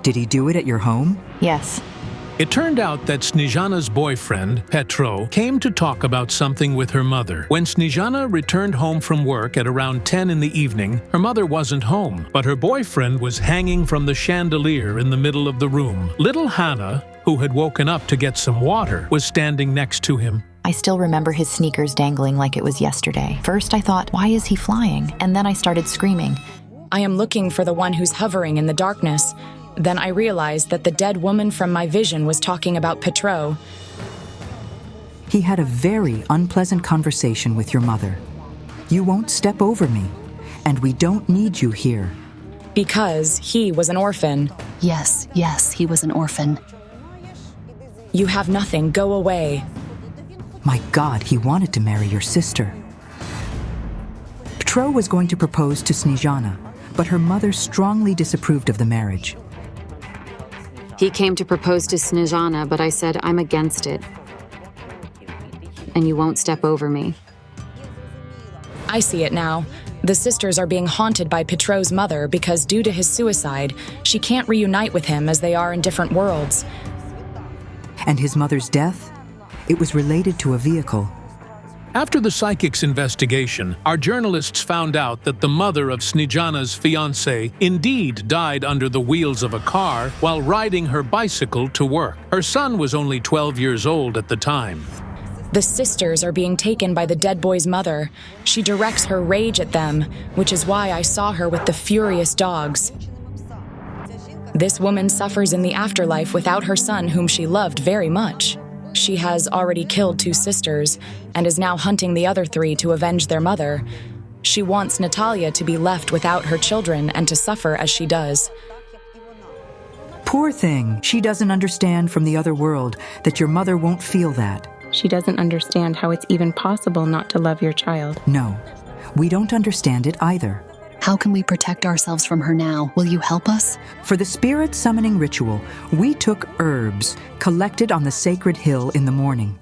[SPEAKER 14] Did he do it at your home?
[SPEAKER 10] Yes.
[SPEAKER 5] It turned out that Snezhana's boyfriend, Petro, came to talk about something with her mother. When Snezhana returned home from work at around 10 in the evening, her mother wasn't home, but her boyfriend was hanging from the chandelier in the middle of the room. Little Hannah, who had woken up to get some water, was standing next to him.
[SPEAKER 10] I still remember his sneakers dangling like it was yesterday. First I thought, why is he flying? And then I started screaming.
[SPEAKER 13] I am looking for the one who's hovering in the darkness. Then I realized that the dead woman from my vision was talking about Petro.
[SPEAKER 14] He had a very unpleasant conversation with your mother. You won't step over me, and we don't need you here.
[SPEAKER 13] Because he was an orphan.
[SPEAKER 12] Yes, he was an orphan.
[SPEAKER 13] You have nothing, go away.
[SPEAKER 14] My God, he wanted to marry your sister. Petro was going to propose to Snezhana, but her mother strongly disapproved of the marriage.
[SPEAKER 18] He came to propose to Snezhana, but I said I'm against it. And you won't step over me.
[SPEAKER 13] I see it now. The sisters are being haunted by Petro's mother because due to his suicide, she can't reunite with him as they are in different worlds.
[SPEAKER 14] And his mother's death? It was related to a vehicle.
[SPEAKER 5] After the psychic's investigation, our journalists found out that the mother of Snezhana's fiancé indeed died under the wheels of a car while riding her bicycle to work. Her son was only 12 years old at the time.
[SPEAKER 13] The sisters are being taken by the dead boy's mother. She directs her rage at them, which is why I saw her with the furious dogs. This woman suffers in the afterlife without her son, whom she loved very much. She has already killed 2 sisters and is now hunting the other 3 to avenge their mother. She wants Natalia to be left without her children and to suffer as she does.
[SPEAKER 14] Poor thing. She doesn't understand from the other world that your mother won't feel that.
[SPEAKER 17] She doesn't understand how it's even possible not to love your child.
[SPEAKER 14] No, we don't understand it either.
[SPEAKER 12] How can we protect ourselves from her now? Will you help us?
[SPEAKER 14] For the spirit summoning ritual, we took herbs collected on the sacred hill in the morning.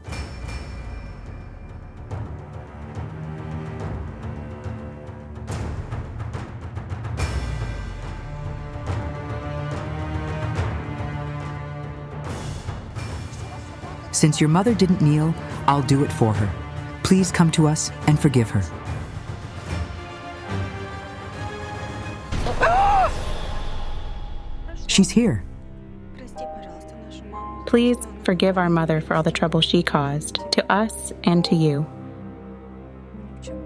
[SPEAKER 14] Since your mother didn't kneel, I'll do it for her. Please come to us and forgive her. She's here.
[SPEAKER 17] Please forgive our mother for all the trouble she caused, to us and to you.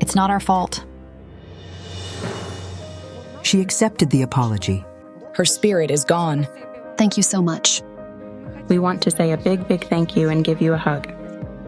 [SPEAKER 10] It's not our fault.
[SPEAKER 14] She accepted the apology.
[SPEAKER 13] Her spirit is gone.
[SPEAKER 12] Thank you so much.
[SPEAKER 17] We want to say a big, big thank you and give you a hug.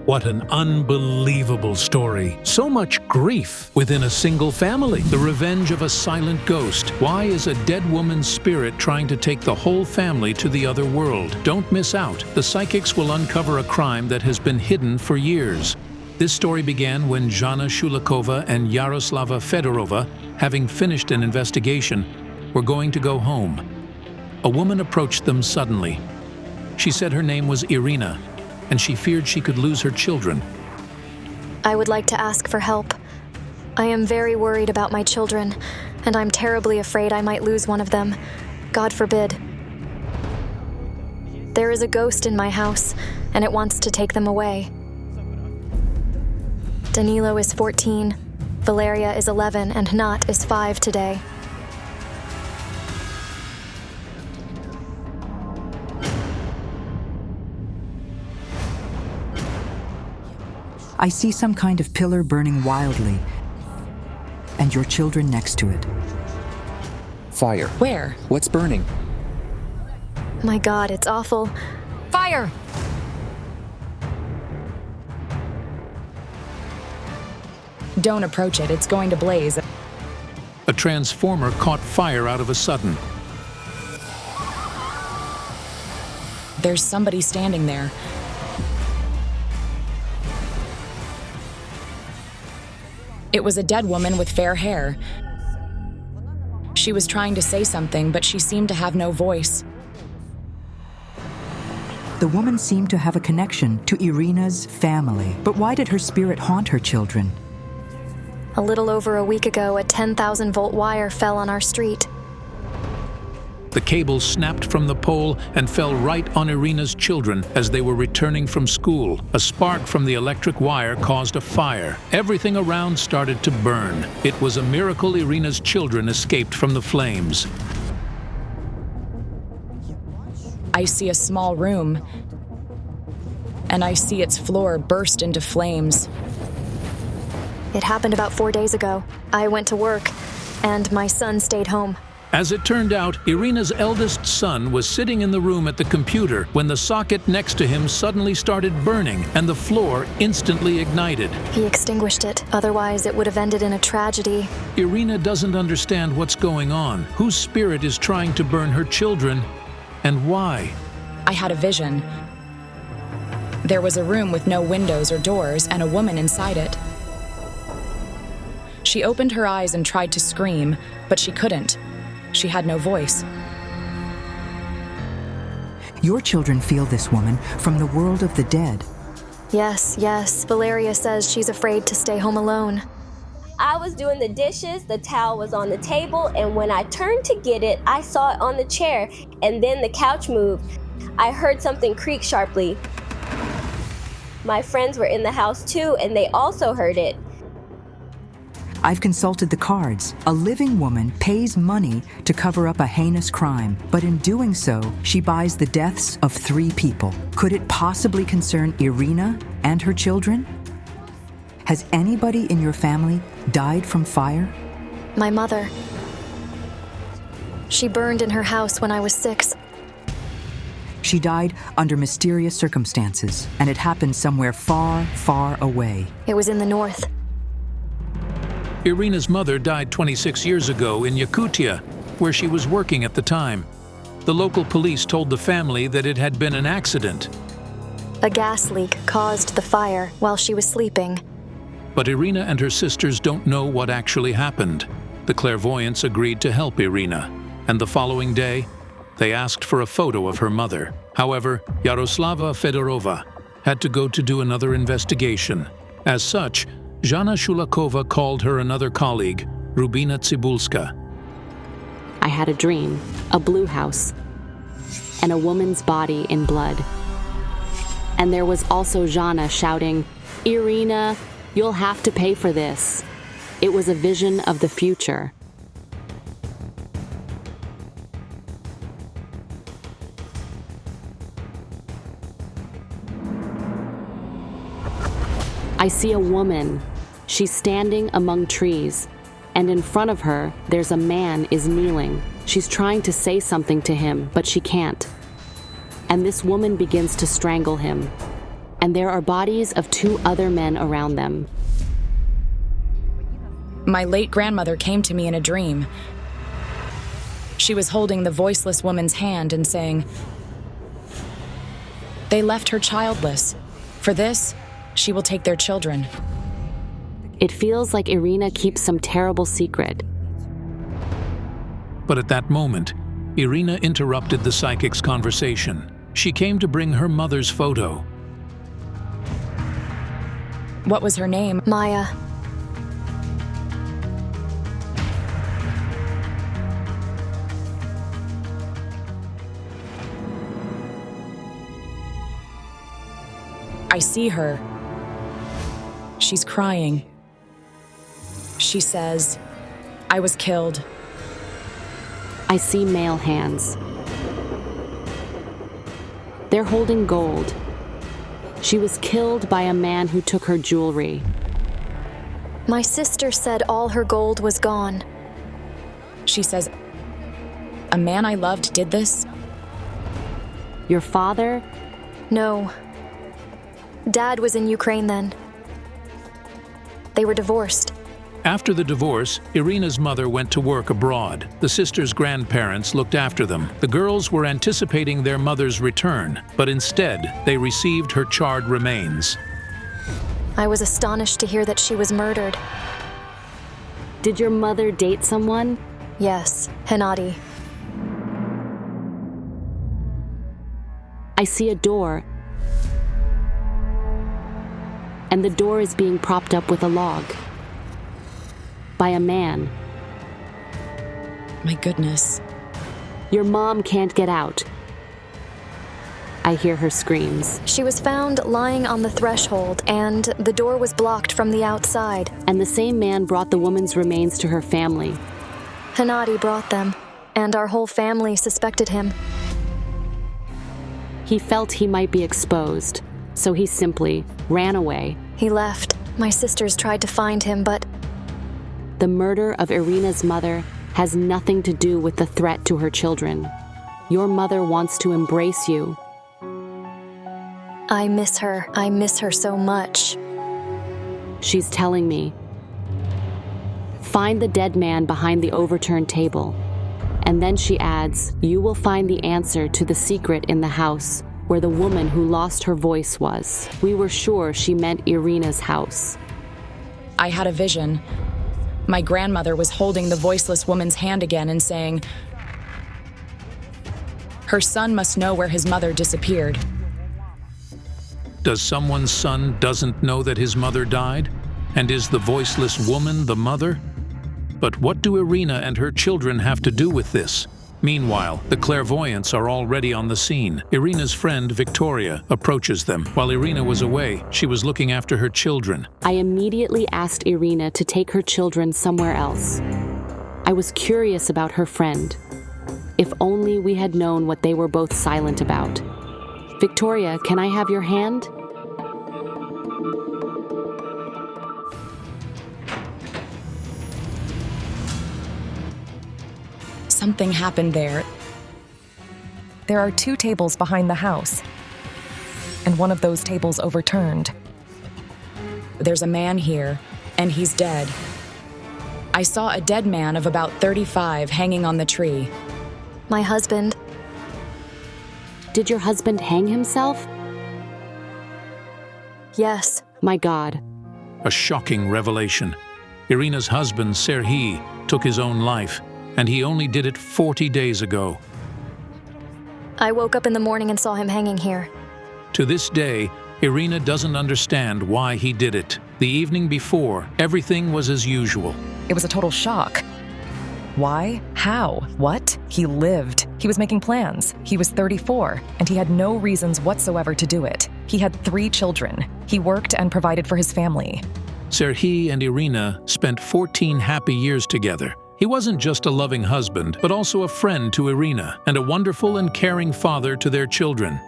[SPEAKER 5] What an unbelievable story. So much grief within a single family. The revenge of a silent ghost. Why is a dead woman's spirit trying to take the whole family to the other world? Don't miss out. The psychics will uncover a crime that has been hidden for years. This story began when Zhana Shulikova and Yaroslava Fedorova, having finished an investigation, were going to go home. A woman approached them suddenly. She said her name was Irýna, and she feared she could lose her children.
[SPEAKER 2] I would like to ask for help. I am very worried about my children, and I'm terribly afraid I might lose one of them. God forbid. There is a ghost in my house, and it wants to take them away. Danilo is 14, Valeria is 11, and Nat is 5 today.
[SPEAKER 14] I see some kind of pillar burning wildly, and your children next to it.
[SPEAKER 19] Fire.
[SPEAKER 13] Where?
[SPEAKER 19] What's burning?
[SPEAKER 2] My God, it's awful.
[SPEAKER 10] Fire!
[SPEAKER 13] Don't approach it, it's going to blaze.
[SPEAKER 5] A transformer caught fire out of a sudden.
[SPEAKER 13] There's somebody standing there. It was a dead woman with fair hair. She was trying to say something, but she seemed to have no voice.
[SPEAKER 14] The woman seemed to have a connection to Irýna's family. But why did her spirit haunt her children?
[SPEAKER 2] A little over a week ago, a 10,000-volt wire fell on our street.
[SPEAKER 1] The cable snapped from the pole and fell right on Irýna's children as they were returning from school. A spark from the electric wire caused a fire. Everything around started to burn. It was a miracle Irýna's children escaped from the flames.
[SPEAKER 13] I see a small room, and I see its floor burst into flames.
[SPEAKER 2] It happened about 4 days ago. I went to work, and my son stayed home.
[SPEAKER 1] As it turned out, Irýna's eldest son was sitting in the room at the computer when the socket next to him suddenly started burning and the floor instantly ignited.
[SPEAKER 2] He extinguished it. Otherwise, it would have ended in a tragedy.
[SPEAKER 1] Irýna doesn't understand what's going on, whose spirit is trying to burn her children, and why.
[SPEAKER 13] I had a vision. There was a room with no windows or doors and a woman inside it. She opened her eyes and tried to scream, but she couldn't. She had no voice.
[SPEAKER 14] Your children feel this woman from the world of the dead.
[SPEAKER 2] Yes. Valeria says she's afraid to stay home alone.
[SPEAKER 20] I was doing the dishes, the towel was on the table, and when I turned to get it, I saw it on the chair, and then the couch moved. I heard something creak sharply. My friends were in the house too, and they also heard it.
[SPEAKER 14] I've consulted the cards. A living woman pays money to cover up a heinous crime, but in doing so, she buys the deaths of 3 people. Could it possibly concern Irýna and her children? Has anybody in your family died from fire?
[SPEAKER 2] My mother. She burned in her house when I was 6.
[SPEAKER 14] She died under mysterious circumstances, and it happened somewhere far, far away.
[SPEAKER 2] It was in the north.
[SPEAKER 1] Irýna's mother died 26 years ago in Yakutia, where she was working at the time. The local police told the family that it had been an accident.
[SPEAKER 2] A gas leak caused the fire while she was sleeping.
[SPEAKER 1] But Irýna and her sisters don't know what actually happened. The clairvoyants agreed to help Irýna, and the following day, they asked for a photo of her mother. However, Yaroslava Fedorova had to go to do another investigation. As such, Jana Shulakova called her another colleague, Rubina Tsibulska.
[SPEAKER 6] I had a dream, a blue house, and a woman's body in blood. And there was also Jana shouting, "Irýna, you'll have to pay for this." It was a vision of the future. I see a woman. She's standing among trees, and in front of her, there's a man is kneeling. She's trying to say something to him, but she can't. And this woman begins to strangle him, and there are bodies of 2 other men around them.
[SPEAKER 13] My late grandmother came to me in a dream. She was holding the voiceless woman's hand and saying, "They left her childless. For this, she will take their children."
[SPEAKER 6] It feels like Irýna keeps some terrible secret.
[SPEAKER 1] But at that moment, Irýna interrupted the psychic's conversation. She came to bring her mother's photo.
[SPEAKER 13] What was her name?
[SPEAKER 2] Maya.
[SPEAKER 13] I see her. She's crying. She says, "I was killed."
[SPEAKER 6] I see male hands. They're holding gold. She was killed by a man who took her jewelry.
[SPEAKER 2] My sister said all her gold was gone.
[SPEAKER 13] She says, "A man I loved did this?"
[SPEAKER 6] Your father?
[SPEAKER 2] No. Dad was in Ukraine then. They were divorced.
[SPEAKER 1] After the divorce, Irýna's mother went to work abroad. The sisters' grandparents looked after them. The girls were anticipating their mother's return, but instead, they received her charred remains.
[SPEAKER 2] I was astonished to hear that she was murdered.
[SPEAKER 6] Did your mother date someone?
[SPEAKER 2] Yes, Hennady.
[SPEAKER 6] I I see a door, and the door is being propped up with a log by a man.
[SPEAKER 13] My goodness.
[SPEAKER 6] Your mom can't get out. I hear her screams.
[SPEAKER 2] She was found lying on the threshold, and the door was blocked from the outside.
[SPEAKER 6] And the same man brought the woman's remains to her family.
[SPEAKER 2] Hanadi brought them, and our whole family suspected him.
[SPEAKER 6] He felt he might be exposed, so he simply ran away.
[SPEAKER 2] He left. My sisters tried to find him, but...
[SPEAKER 6] The murder of Irýna's mother has nothing to do with the threat to her children. Your mother wants to embrace you.
[SPEAKER 2] I miss her. I miss her so much.
[SPEAKER 6] She's telling me. Find the dead man behind the overturned table. And then she adds, you will find the answer to the secret in the house where the woman who lost her voice was. We were sure she meant Irýna's house.
[SPEAKER 13] I had a vision. My grandmother was holding the voiceless woman's hand again and saying, her son must know where his mother disappeared.
[SPEAKER 1] Does someone's son doesn't know that his mother died? And is the voiceless woman the mother? But what do Irýna and her children have to do with this? Meanwhile, the clairvoyants are already on the scene. Irýna's friend, Victoria, approaches them. While Irýna was away, she was looking after her children.
[SPEAKER 6] I immediately asked Irýna to take her children somewhere else. I was curious about her friend. If only we had known what they were both silent about. Victoria, can I have your hand?
[SPEAKER 13] Something happened there. There are 2 tables behind the house, and one of those tables overturned. There's a man here, and he's dead. I saw a dead man of about 35 hanging on the tree.
[SPEAKER 2] My husband.
[SPEAKER 6] Did your husband hang himself?
[SPEAKER 2] Yes.
[SPEAKER 6] My God.
[SPEAKER 1] A shocking revelation. Irýna's husband, Serhiy, took his own life, and he only did it 40 days ago.
[SPEAKER 2] I woke up in the morning and saw him hanging here.
[SPEAKER 1] To this day, Irýna doesn't understand why he did it. The evening before, everything was as usual.
[SPEAKER 13] It was a total shock. Why? How? What? He lived. He was making plans. He was 34, and he had no reasons whatsoever to do it. He had 3 children. He worked and provided for his family.
[SPEAKER 1] Serhiy and Irýna spent 14 happy years together. He wasn't just a loving husband, but also a friend to Irýna and a wonderful and caring father to their children.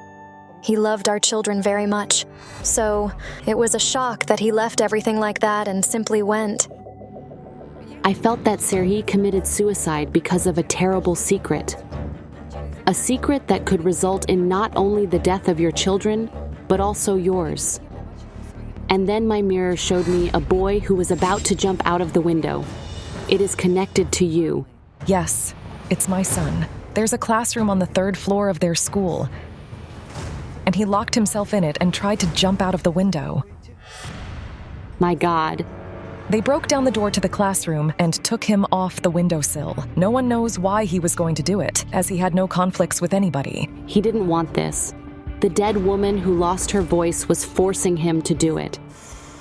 [SPEAKER 2] He loved our children very much. So it was a shock that he left everything like that and simply went.
[SPEAKER 6] I felt that Serhiy committed suicide because of a terrible secret. A secret that could result in not only the death of your children, but also yours. And then my mirror showed me a boy who was about to jump out of the window. It is connected to you.
[SPEAKER 13] Yes, it's my son. There's a classroom on the 3rd floor of their school. And he locked himself in it and tried to jump out of the window.
[SPEAKER 6] My God.
[SPEAKER 13] They broke down the door to the classroom and took him off the windowsill. No one knows why he was going to do it, as he had no conflicts with anybody.
[SPEAKER 6] He didn't want this. The dead woman who lost her voice was forcing him to do it.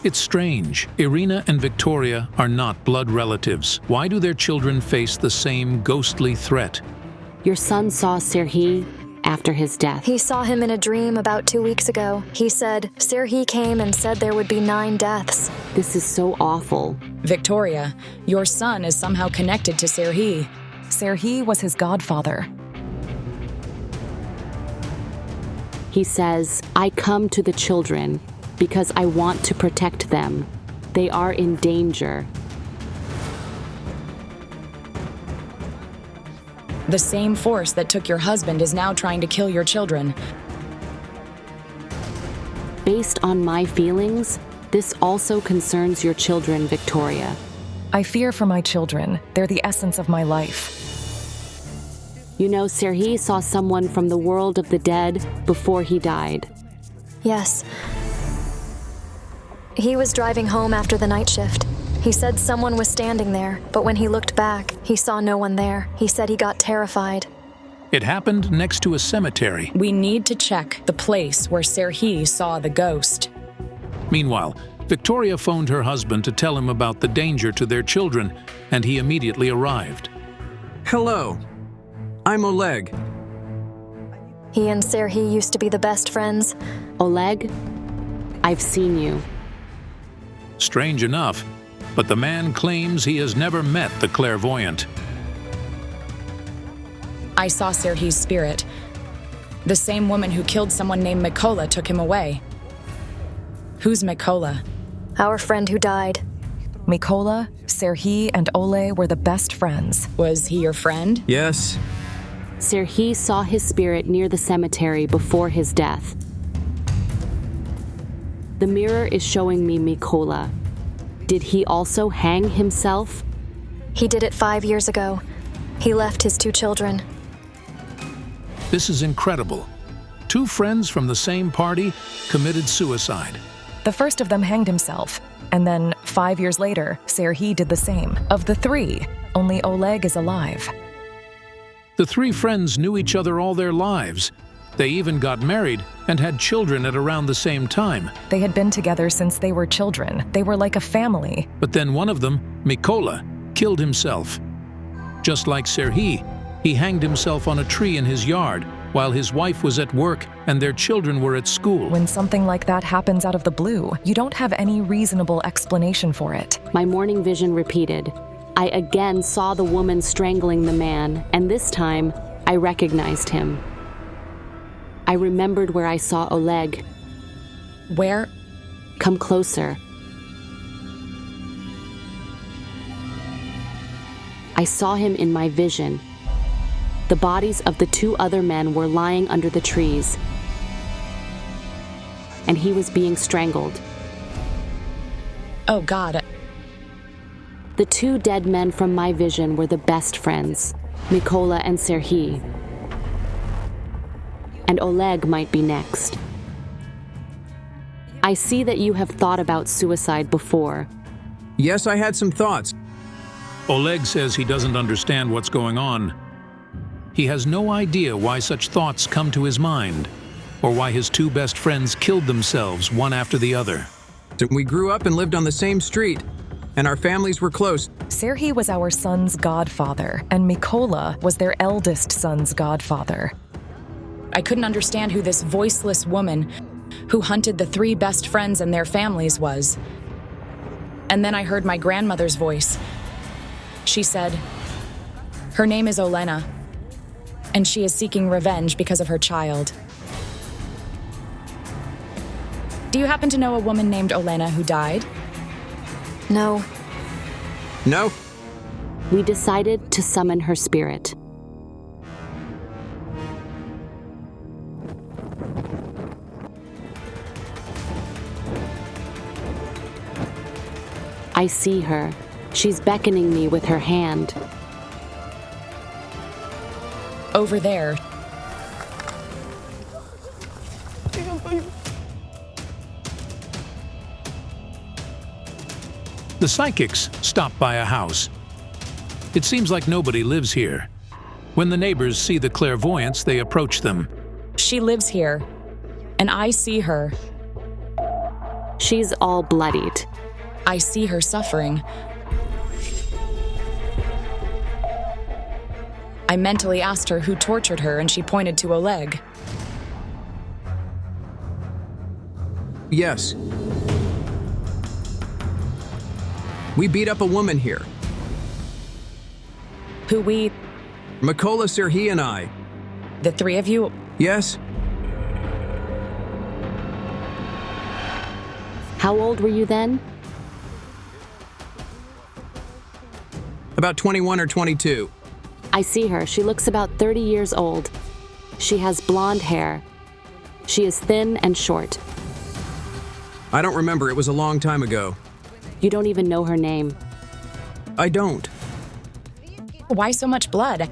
[SPEAKER 1] It's strange. Irýna and Victoria are not blood relatives. Why do their children face the same ghostly threat?
[SPEAKER 6] Your son saw Serhiy after his death.
[SPEAKER 2] He saw him in a dream about 2 weeks ago. He said Serhiy came and said there would be 9 deaths.
[SPEAKER 6] This is so awful.
[SPEAKER 13] Victoria, your son is somehow connected to Serhiy. Serhiy was his godfather.
[SPEAKER 6] He says, I come to the children because I want to protect them. They are in danger.
[SPEAKER 13] The same force that took your husband is now trying to kill your children.
[SPEAKER 6] Based on my feelings, this also concerns your children, Victoria.
[SPEAKER 13] I fear for my children. They're the essence of my life.
[SPEAKER 6] You know, Serhiy saw someone from the world of the dead before he died.
[SPEAKER 2] Yes. He was driving home after the night shift. He said someone was standing there, but when he looked back, he saw no one there. He said he got terrified.
[SPEAKER 1] It happened next to a cemetery.
[SPEAKER 13] We need to check the place where Serhi saw the ghost.
[SPEAKER 1] Meanwhile, Victoria phoned her husband to tell him about the danger to their children, and he immediately arrived.
[SPEAKER 21] Hello, I'm Oleg.
[SPEAKER 2] He and Serhi used to be the best friends.
[SPEAKER 6] Oleg, I've seen you.
[SPEAKER 1] Strange enough, but the man claims he has never met the clairvoyant.
[SPEAKER 13] I saw Serhi's spirit. The same woman who killed someone named Mikola took him away. Who's Mikola?
[SPEAKER 2] Our friend who died.
[SPEAKER 22] Mikola, Serhi, and Ole were the best friends.
[SPEAKER 13] Was he your friend?
[SPEAKER 21] Yes.
[SPEAKER 6] Serhi saw his spirit near the cemetery before his death. The mirror is showing me Mikola. Did he also hang himself?
[SPEAKER 2] He did it 5 years ago. He left his 2 children.
[SPEAKER 1] This is incredible. 2 friends from the same party committed suicide.
[SPEAKER 22] The first of them hanged himself, and then 5 years later, Serhi did the same. Of the 3, only Oleg is alive.
[SPEAKER 1] The 3 friends knew each other all their lives. They even got married and had children at around the same time.
[SPEAKER 22] They had been together since they were children. They were like a family.
[SPEAKER 1] But then one of them, Mikola, killed himself. Just like Serhi, he hanged himself on a tree in his yard while his wife was at work and their children were at school.
[SPEAKER 22] When something like that happens out of the blue, you don't have any reasonable explanation for it.
[SPEAKER 6] My morning vision repeated. I again saw the woman strangling the man, and this time, I recognized him. I remembered where I saw Oleg.
[SPEAKER 13] Where?
[SPEAKER 6] Come closer. I saw him in my vision. The bodies of the 2 other men were lying under the trees, and he was being strangled.
[SPEAKER 13] Oh, God.
[SPEAKER 6] The 2 dead men from my vision were the best friends, Mikola and Serhi. And Oleg might be next. I see that you have thought about suicide before.
[SPEAKER 21] Yes, I had some thoughts.
[SPEAKER 1] Oleg says he doesn't understand what's going on. He has no idea why such thoughts come to his mind, or why his 2 best friends killed themselves one after the other.
[SPEAKER 21] We grew up and lived on the same street, and our families were close.
[SPEAKER 22] Serhi was our son's godfather, and Mikola was their eldest son's godfather.
[SPEAKER 13] I couldn't understand who this voiceless woman who hunted the 3 best friends and their families was. And then I heard my grandmother's voice. She said, her name is Olena, and she is seeking revenge because of her child. Do you happen to know a woman named Olena who died?
[SPEAKER 2] No.
[SPEAKER 21] No?
[SPEAKER 6] We decided to summon her spirit. I see her. She's beckoning me with her hand.
[SPEAKER 13] Over there.
[SPEAKER 1] The psychics stop by a house. It seems like nobody lives here. When the neighbors see the clairvoyants, they approach them.
[SPEAKER 13] She lives here, and I see her.
[SPEAKER 6] She's all bloodied.
[SPEAKER 13] I see her suffering. I mentally asked her who tortured her, and she pointed to Oleg.
[SPEAKER 21] Yes. We beat up a woman here.
[SPEAKER 13] Who we?
[SPEAKER 21] Mikola, Serhi, and I.
[SPEAKER 13] The 3 of you?
[SPEAKER 21] Yes.
[SPEAKER 6] How old were you then?
[SPEAKER 21] About 21 or 22.
[SPEAKER 6] I see her. She looks about 30 years old. She has blonde hair. She is thin and short.
[SPEAKER 21] I don't remember. It was a long time ago.
[SPEAKER 6] You don't even know her name.
[SPEAKER 21] I don't.
[SPEAKER 13] Why so much blood?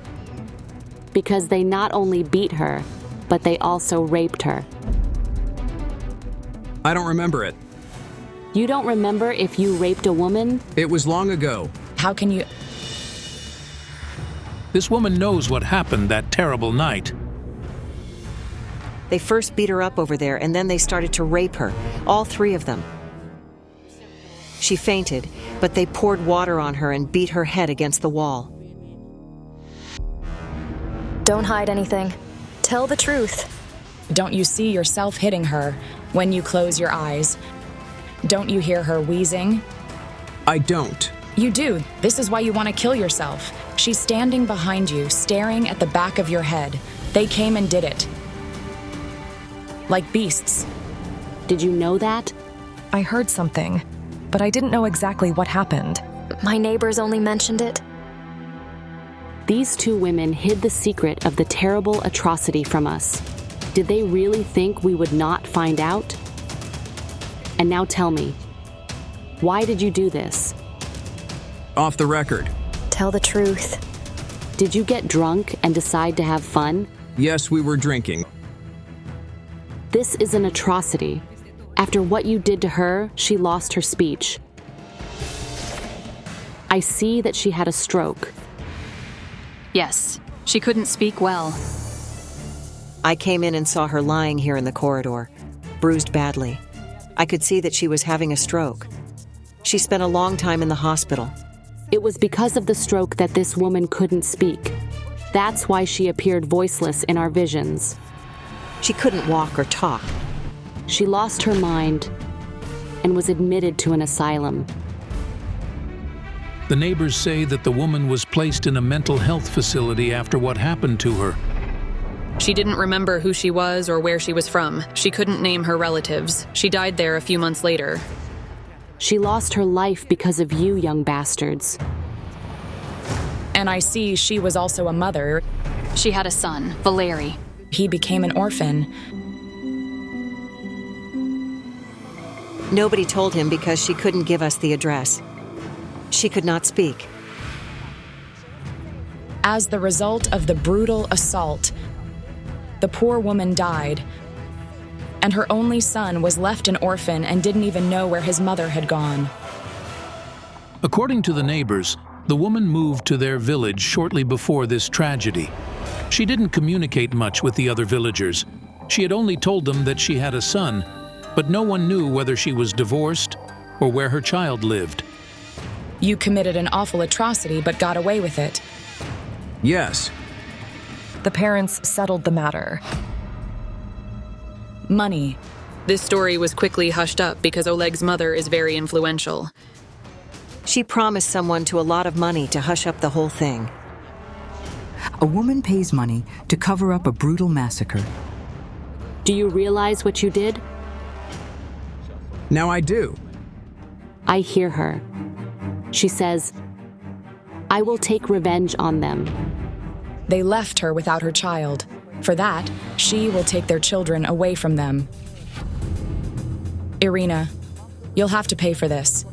[SPEAKER 6] Because they not only beat her, but they also raped her.
[SPEAKER 21] I don't remember it.
[SPEAKER 6] You don't remember if you raped a woman?
[SPEAKER 21] It was long ago.
[SPEAKER 13] How can you...
[SPEAKER 1] This woman knows what happened that terrible night.
[SPEAKER 9] They first beat her up over there, and then they started to rape her, all three of them. She fainted, but they poured water on her and beat her head against the wall.
[SPEAKER 2] Don't hide anything. Tell the truth.
[SPEAKER 13] Don't you see yourself hitting her when you close your eyes? Don't you hear her wheezing?
[SPEAKER 21] I don't.
[SPEAKER 13] You do. This is why you want to kill yourself. She's standing behind you, staring at the back of your head. They came and did it. Like beasts.
[SPEAKER 6] Did you know that?
[SPEAKER 22] I heard something, but I didn't know exactly what happened.
[SPEAKER 2] My neighbors only mentioned it.
[SPEAKER 6] These two women hid the secret of the terrible atrocity from us. Did they really think we would not find out? And now tell me, why did you do this?
[SPEAKER 21] Off the record.
[SPEAKER 2] Tell the truth.
[SPEAKER 6] Did you get drunk and decide to have fun?
[SPEAKER 21] Yes, we were drinking.
[SPEAKER 6] This is an atrocity. After what you did to her, she lost her speech. I see that she had a stroke.
[SPEAKER 4] Yes, she couldn't speak well.
[SPEAKER 9] I came in and saw her lying here in the corridor, bruised badly. I could see that she was having a stroke. She spent a long time in the hospital.
[SPEAKER 6] It was because of the stroke that this woman couldn't speak. That's why she appeared voiceless in our visions.
[SPEAKER 9] She couldn't walk or talk.
[SPEAKER 6] She lost her mind and was admitted to an asylum.
[SPEAKER 1] The neighbors say that the woman was placed in a mental health facility after what happened to her.
[SPEAKER 4] She didn't remember who she was or where she was from. She couldn't name her relatives. She died there a few months later.
[SPEAKER 6] She lost her life because of you, young bastards.
[SPEAKER 13] And I see she was also a mother.
[SPEAKER 4] She had a son, Valeri.
[SPEAKER 13] He became an orphan.
[SPEAKER 9] Nobody told him because she couldn't give us the address. She could not speak.
[SPEAKER 13] As the result of the brutal assault, the poor woman died, and her only son was left an orphan and didn't even know where his mother had gone.
[SPEAKER 1] According to the neighbors, the woman moved to their village shortly before this tragedy. She didn't communicate much with the other villagers. She had only told them that she had a son, but no one knew whether she was divorced or where her child lived.
[SPEAKER 13] You committed an awful atrocity but got away with it.
[SPEAKER 21] Yes.
[SPEAKER 22] The parents settled the matter.
[SPEAKER 13] Money.
[SPEAKER 4] This story was quickly hushed up because Oleg's mother is very influential.
[SPEAKER 9] She promised someone to a lot of money to hush up the whole thing.
[SPEAKER 14] A woman pays money to cover up a brutal massacre.
[SPEAKER 6] Do you realize what you did?
[SPEAKER 21] Now I do.
[SPEAKER 6] I hear her. She says, I will take revenge on them.
[SPEAKER 13] They left her without her child. For that, she will take their children away from them. Irýna, you'll have to pay for this.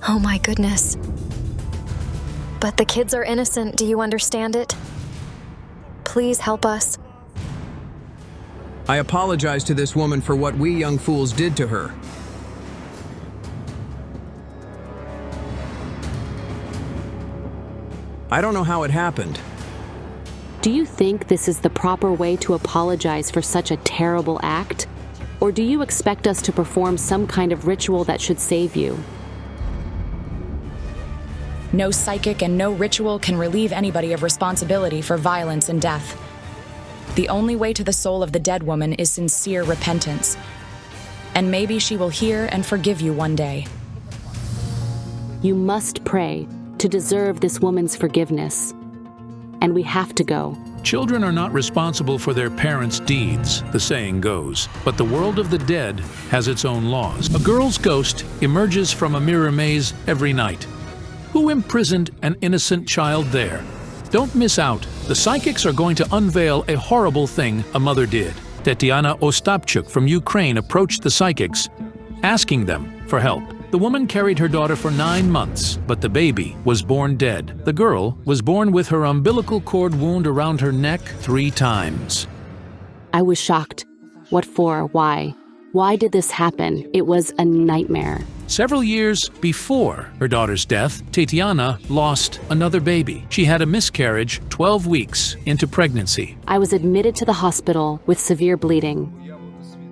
[SPEAKER 2] Oh my goodness. But the kids are innocent, do you understand it? Please help us.
[SPEAKER 21] I apologize to this woman for what we young fools did to her. I don't know how it happened.
[SPEAKER 6] Do you think this is the proper way to apologize for such a terrible act? Or do you expect us to perform some kind of ritual that should save you?
[SPEAKER 13] No psychic and no ritual can relieve anybody of responsibility for violence and death. The only way to the soul of the dead woman is sincere repentance. And maybe she will hear and forgive you one day.
[SPEAKER 6] You must pray to deserve this woman's forgiveness. And we have to go.
[SPEAKER 1] Children are not responsible for their parents' deeds, the saying goes, but the world of the dead has its own laws. A girl's ghost emerges from a mirror maze every night. Who imprisoned an innocent child there? Don't miss out. The psychics are going to unveil a horrible thing a mother did. Tetiana Ostapchuk from Ukraine approached the psychics, asking them for help. The woman carried her daughter for 9 months, but the baby was born dead. The girl was born with her umbilical cord wound around her neck 3 times.
[SPEAKER 6] I was shocked. What for? Why? Why did this happen? It was a nightmare.
[SPEAKER 1] Several years before her daughter's death, Tatiana lost another baby. She had a miscarriage 12 weeks into pregnancy.
[SPEAKER 6] I was admitted to the hospital with severe bleeding.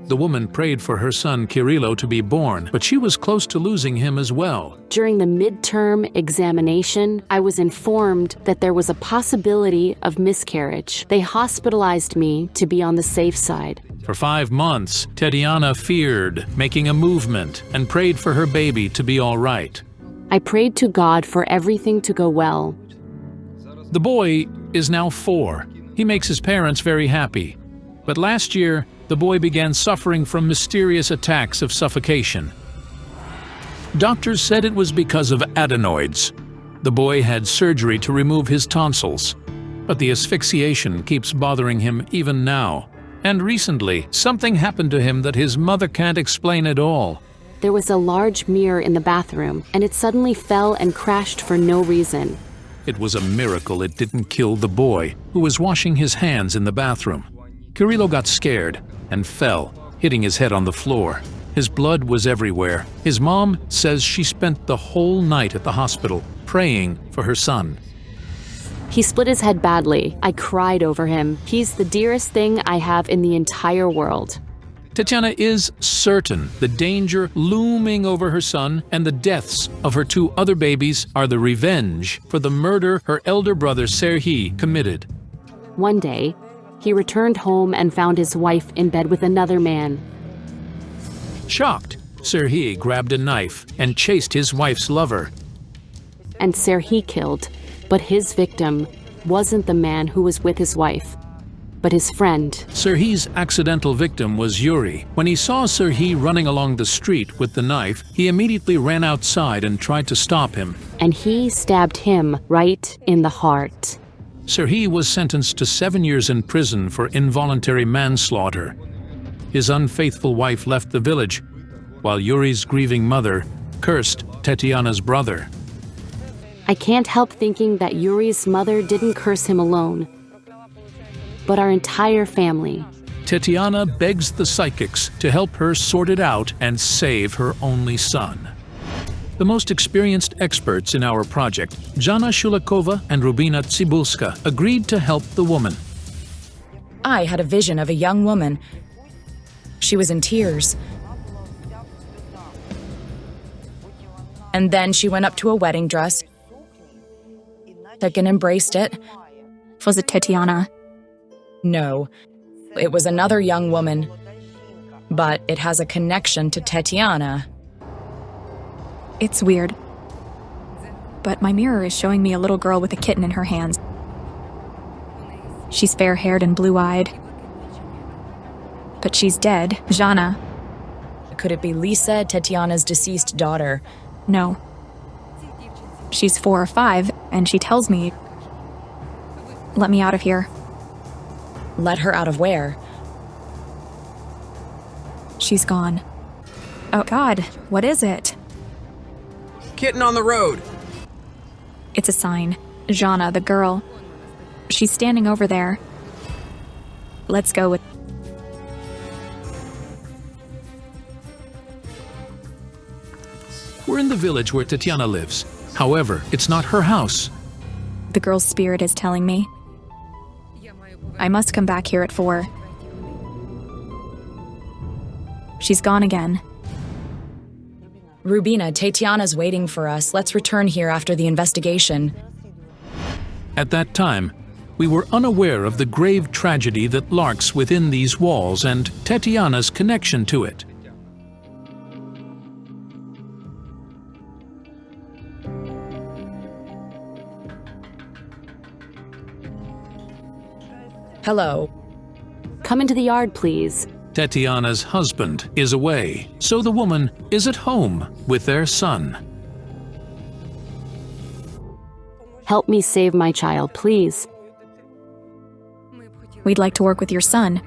[SPEAKER 1] The woman prayed for her son Kirilo to be born, but she was close to losing him as well.
[SPEAKER 6] During the midterm examination, I was informed that there was a possibility of miscarriage. They hospitalized me to be on the safe side.
[SPEAKER 1] For 5 months, Tatiana feared making a movement and prayed for her baby to be all right.
[SPEAKER 6] I prayed to God for everything to go well.
[SPEAKER 1] The boy is now 4. He makes his parents very happy. But last year, the boy began suffering from mysterious attacks of suffocation. Doctors said it was because of adenoids. The boy had surgery to remove his tonsils, but the asphyxiation keeps bothering him even now. And recently, something happened to him that his mother can't explain at all.
[SPEAKER 6] There was a large mirror in the bathroom, and it suddenly fell and crashed for no reason.
[SPEAKER 1] It was a miracle it didn't kill the boy, who was washing his hands in the bathroom. Kirilo got scared and fell, hitting his head on the floor. His blood was everywhere. His mom says she spent the whole night at the hospital praying for her son.
[SPEAKER 6] He split his head badly. I cried over him. He's the dearest thing I have in the entire world.
[SPEAKER 1] Tatiana is certain the danger looming over her son and the deaths of her 2 other babies are the revenge for the murder her elder brother Serhiy committed.
[SPEAKER 6] One day, he returned home and found his wife in bed with another man.
[SPEAKER 1] Shocked, Serhiy grabbed a knife and chased his wife's lover.
[SPEAKER 6] And Serhiy killed, but his victim wasn't the man who was with his wife, but his friend.
[SPEAKER 1] Serhiy's accidental victim was Yuri. When he saw Serhiy running along the street with the knife, he immediately ran outside and tried to stop him.
[SPEAKER 6] And he stabbed him right in the heart.
[SPEAKER 1] Serhiy was sentenced to 7 years in prison for involuntary manslaughter. His unfaithful wife left the village, while Yuri's grieving mother cursed Tatiana's brother.
[SPEAKER 6] I can't help thinking that Yuri's mother didn't curse him alone, but our entire family.
[SPEAKER 1] Tatiana begs the psychics to help her sort it out and save her only son. The most experienced experts in our project, Jana Shulakova and Rubina Tsibulska, agreed to help the woman.
[SPEAKER 13] I had a vision of a young woman. She was in tears. And then she went up to a wedding dress, took and embraced it.
[SPEAKER 3] Was it Tatiana?
[SPEAKER 13] No, it was another young woman, but it has a connection to Tatiana.
[SPEAKER 3] It's weird, but my mirror is showing me a little girl with a kitten in her hands. She's fair-haired and blue-eyed, but she's dead. Jana.
[SPEAKER 13] Could it be Lisa, Tatiana's deceased daughter?
[SPEAKER 3] No. She's 4 or 5, and she tells me, "Let me out of here."
[SPEAKER 13] Let her out of where?
[SPEAKER 3] She's gone. Oh God, what is it?
[SPEAKER 21] Kitten on the road.
[SPEAKER 3] It's a sign. Jana, the girl. She's standing over there. Let's go with...
[SPEAKER 1] We're in the village where Tatiana lives. However, it's not her house.
[SPEAKER 3] The girl's spirit is telling me. I must come back here at 4. She's gone again.
[SPEAKER 13] Rubina, Tatiana's waiting for us. Let's return here after the investigation.
[SPEAKER 1] At that time, we were unaware of the grave tragedy that lurks within these walls and Tatiana's connection to it.
[SPEAKER 13] Hello.
[SPEAKER 6] Come into the yard, please.
[SPEAKER 1] Tatiana's husband is away, so the woman is at home with their son.
[SPEAKER 6] Help me save my child, please.
[SPEAKER 3] We'd like to work with your son.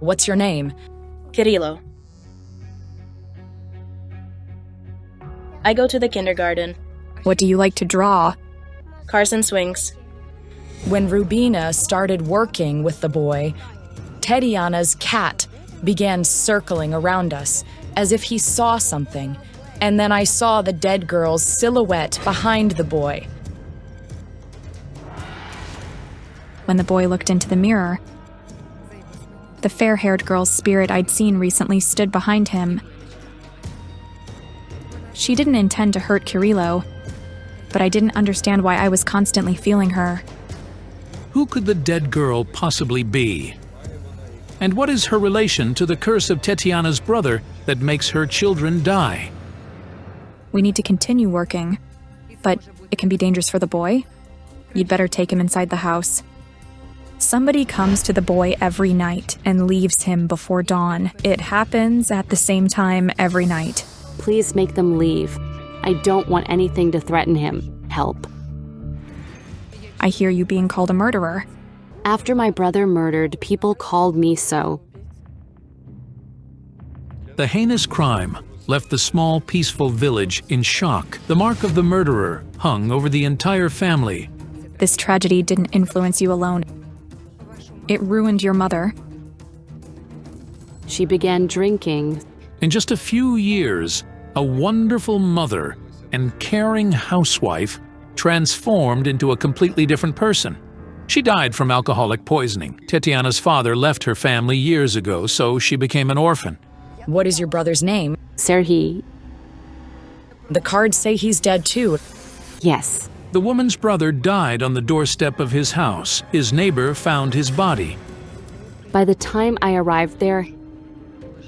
[SPEAKER 13] What's your name?
[SPEAKER 8] Kirilo. I go to the kindergarten.
[SPEAKER 3] What do you like to draw?
[SPEAKER 8] Cars and swings.
[SPEAKER 13] When Rubina started working with the boy, Tetiana's cat began circling around us as if he saw something, and then I saw the dead girl's silhouette behind the boy.
[SPEAKER 3] When the boy looked into the mirror, the fair-haired girl's spirit I'd seen recently stood behind him. She didn't intend to hurt Kirilo, but I didn't understand why I was constantly feeling her.
[SPEAKER 1] Who could the dead girl possibly be? And what is her relation to the curse of Tetiana's brother that makes her children die?
[SPEAKER 3] We need to continue working, but it can be dangerous for the boy. You'd better take him inside the house. Somebody comes to the boy every night and leaves him before dawn. It happens at the same time every night.
[SPEAKER 6] Please make them leave. I don't want anything to threaten him. Help.
[SPEAKER 3] I hear you being called a murderer.
[SPEAKER 6] After my brother murdered, people called me so.
[SPEAKER 1] The heinous crime left the small, peaceful village in shock. The mark of the murderer hung over the entire family.
[SPEAKER 3] This tragedy didn't influence you alone. It ruined your mother.
[SPEAKER 6] She began drinking.
[SPEAKER 1] In just a few years, a wonderful mother and caring housewife transformed into a completely different person. She died from alcoholic poisoning. Tetiana's father left her family years ago, so she became an orphan.
[SPEAKER 13] What is your brother's name?
[SPEAKER 6] Serhiy.
[SPEAKER 13] The cards say he's dead too.
[SPEAKER 6] Yes.
[SPEAKER 1] The woman's brother died on the doorstep of his house. His neighbor found his body.
[SPEAKER 6] By the time I arrived there,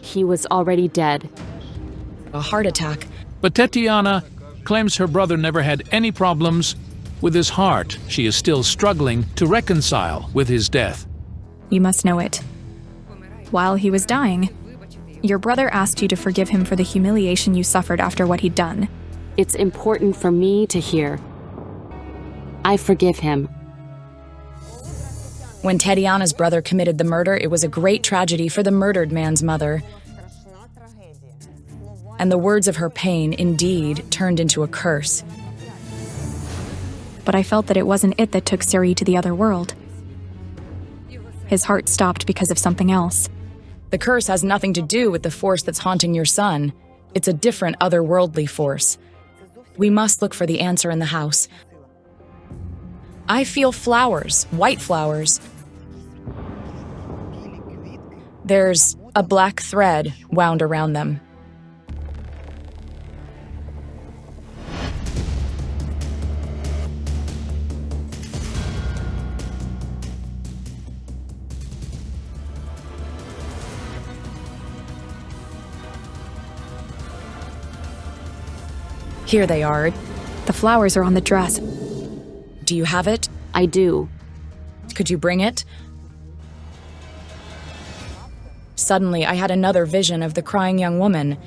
[SPEAKER 6] he was already dead.
[SPEAKER 13] A heart attack.
[SPEAKER 1] But Tetiana claims her brother never had any problems with his heart. She is still struggling to reconcile with his death.
[SPEAKER 3] You must know it. While he was dying, your brother asked you to forgive him for the humiliation you suffered after what he'd done.
[SPEAKER 6] It's important for me to hear. I forgive him.
[SPEAKER 13] When Tetiana's brother committed the murder, it was a great tragedy for the murdered man's mother. And the words of her pain, indeed, turned into a curse.
[SPEAKER 3] But I felt that it wasn't it that took Serhiy to the other world. His heart stopped because of something else.
[SPEAKER 13] The curse has nothing to do with the force that's haunting your son. It's a different otherworldly force. We must look for the answer in the house. I feel flowers, white flowers. There's a black thread wound around them. Here they are.
[SPEAKER 3] The flowers are on the dress.
[SPEAKER 13] Do you have it?
[SPEAKER 6] I do.
[SPEAKER 13] Could you bring it? Suddenly, I had another vision of the crying young woman.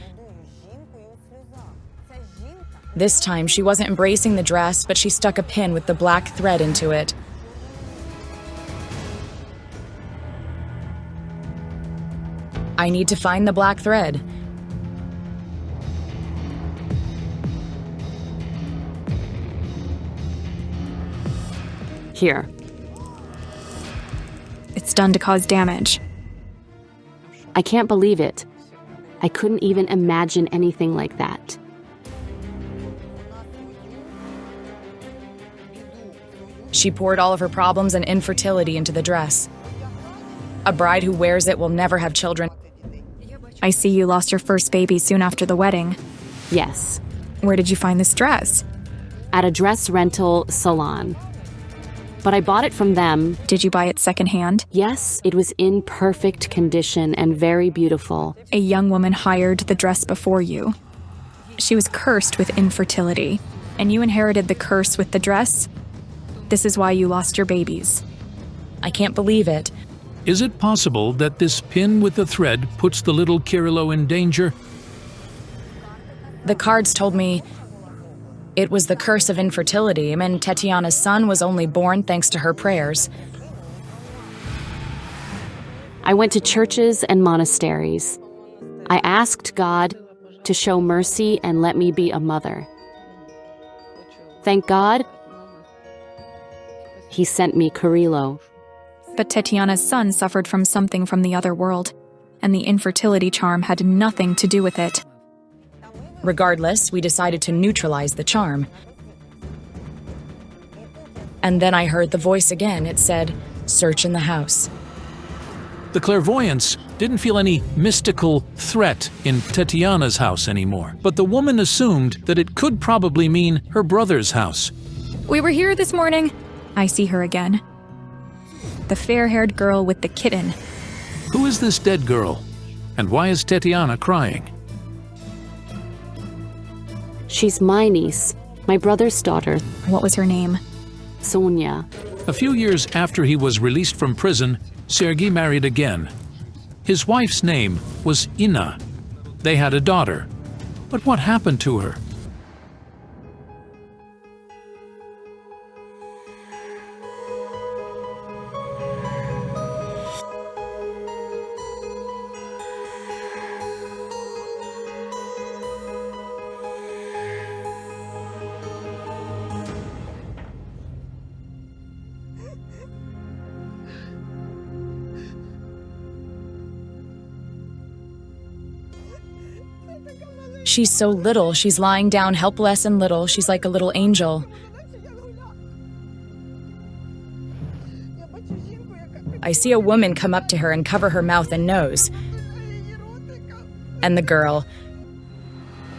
[SPEAKER 13] This time, she wasn't embracing the dress, but she stuck a pin with the black thread into it. I need to find the black thread.
[SPEAKER 6] Here.
[SPEAKER 3] It's done to cause damage.
[SPEAKER 6] I can't believe it. I couldn't even imagine anything like that.
[SPEAKER 13] She poured all of her problems and infertility into the dress. A bride who wears it will never have children.
[SPEAKER 3] I see you lost your first baby soon after the wedding.
[SPEAKER 6] Yes.
[SPEAKER 3] Where did you find this dress?
[SPEAKER 6] At a dress rental salon. But I bought it from them.
[SPEAKER 3] Did you buy it secondhand?
[SPEAKER 6] Yes, it was in perfect condition and very beautiful.
[SPEAKER 3] A young woman hired the dress before you. She was cursed with infertility, and you inherited the curse with the dress? This is why you lost your babies.
[SPEAKER 13] I can't believe it.
[SPEAKER 1] Is it possible that this pin with the thread puts the little Kirilo in danger?
[SPEAKER 13] The cards told me it was the curse of infertility, and Tetiana's son was only born thanks to her prayers.
[SPEAKER 6] I went to churches and monasteries. I asked God to show mercy and let me be a mother. Thank God, He sent me Carilo.
[SPEAKER 3] But Tetiana's son suffered from something from the other world, and the infertility charm had nothing to do with it.
[SPEAKER 13] Regardless, we decided to neutralize the charm. And then I heard the voice again. It said, "Search in the house."
[SPEAKER 1] The clairvoyants didn't feel any mystical threat in Tetiana's house anymore, but the woman assumed that it could probably mean her brother's house.
[SPEAKER 3] "We were here this morning." I see her again. The fair-haired girl with the kitten.
[SPEAKER 1] Who is this dead girl? And why is Tetiana crying?
[SPEAKER 6] She's my niece, my brother's daughter.
[SPEAKER 3] What was her name?
[SPEAKER 6] Sonia.
[SPEAKER 1] A few years after he was released from prison, Sergei married again. His wife's name was Irýna. They had a daughter. But what happened to her?
[SPEAKER 13] She's so little. She's lying down helpless and little. She's like a little angel. I see a woman come up to her and cover her mouth and nose. And the girl,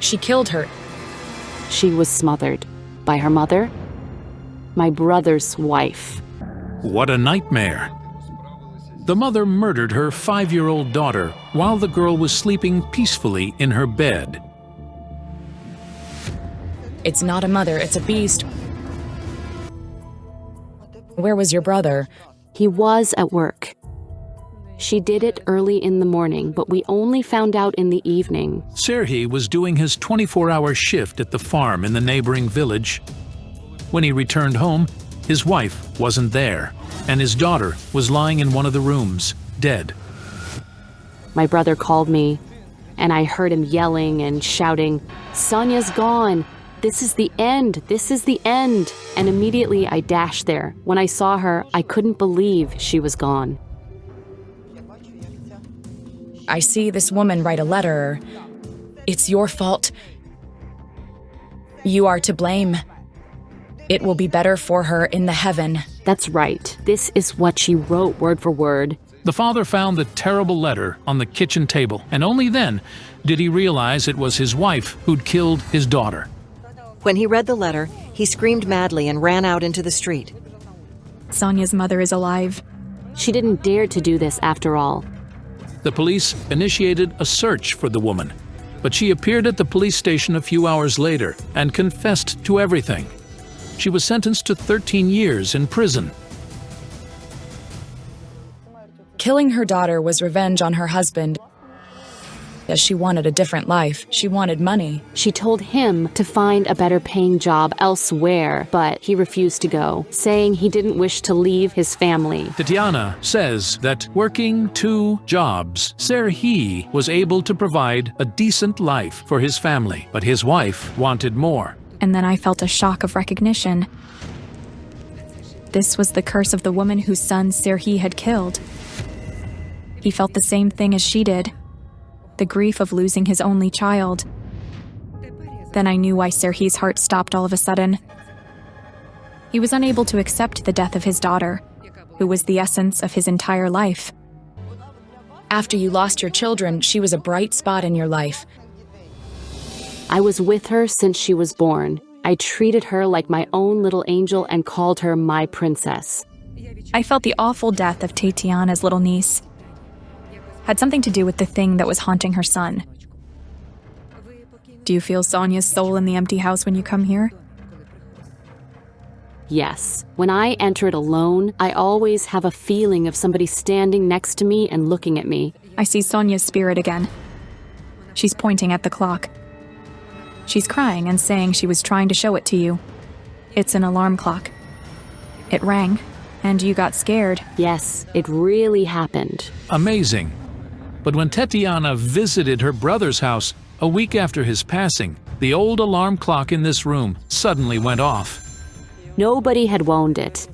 [SPEAKER 13] she killed her.
[SPEAKER 6] She was smothered by her mother, my brother's wife.
[SPEAKER 1] What a nightmare. The mother murdered her 5-year-old daughter while the girl was sleeping peacefully in her bed.
[SPEAKER 13] It's not a mother, it's a beast. Where was your brother?
[SPEAKER 6] He was at work. She did it early in the morning, but we only found out in the evening.
[SPEAKER 1] Sergei was doing his 24-hour shift at the farm in the neighboring village. When he returned home, his wife wasn't there, and his daughter was lying in one of the rooms, dead.
[SPEAKER 6] My brother called me, and I heard him yelling and shouting, "Sonia's gone! This is the end! This is the end!" And immediately I dashed there. When I saw her, I couldn't believe she was gone.
[SPEAKER 13] I see this woman write a letter. "It's your fault. You are to blame. It will be better for her in the heaven."
[SPEAKER 6] That's right. This is what she wrote word for word.
[SPEAKER 1] The father found the terrible letter on the kitchen table, and only then did he realize it was his wife who'd killed his daughter.
[SPEAKER 9] When he read the letter, he screamed madly and ran out into the street.
[SPEAKER 3] Sonia's mother is alive.
[SPEAKER 6] She didn't dare to do this after all.
[SPEAKER 1] The police initiated a search for the woman, but she appeared at the police station a few hours later and confessed to everything. She was sentenced to 13 years in prison.
[SPEAKER 13] Killing her daughter was revenge on her husband. As she wanted a different life. She wanted money.
[SPEAKER 6] She told him to find a better paying job elsewhere, but he refused to go, saying he didn't wish to leave his family.
[SPEAKER 1] Tetiana says that working 2 jobs, Sergei was able to provide a decent life for his family, but his wife wanted more.
[SPEAKER 3] And then I felt a shock of recognition. This was the curse of the woman whose son Sergei had killed. He felt the same thing as she did. The grief of losing his only child. Then I knew why Sergei's heart stopped all of a sudden. He was unable to accept the death of his daughter, who was the essence of his entire life.
[SPEAKER 13] After you lost your children, she was a bright spot in your life.
[SPEAKER 6] I was with her since she was born. I treated her like my own little angel and called her my princess.
[SPEAKER 3] I felt the awful death of Tetiana's little niece had something to do with the thing that was haunting her son. Do you feel Sonia's soul in the empty house when you come here?
[SPEAKER 6] Yes. When I enter it alone, I always have a feeling of somebody standing next to me and looking at me.
[SPEAKER 3] I see Sonia's spirit again. She's pointing at the clock. She's crying and saying she was trying to show it to you. It's an alarm clock. It rang, and you got scared.
[SPEAKER 6] Yes, it really happened.
[SPEAKER 1] Amazing. But when Tetiana visited her brother's house a week after his passing, the old alarm clock in this room suddenly went off.
[SPEAKER 6] Nobody had wound it,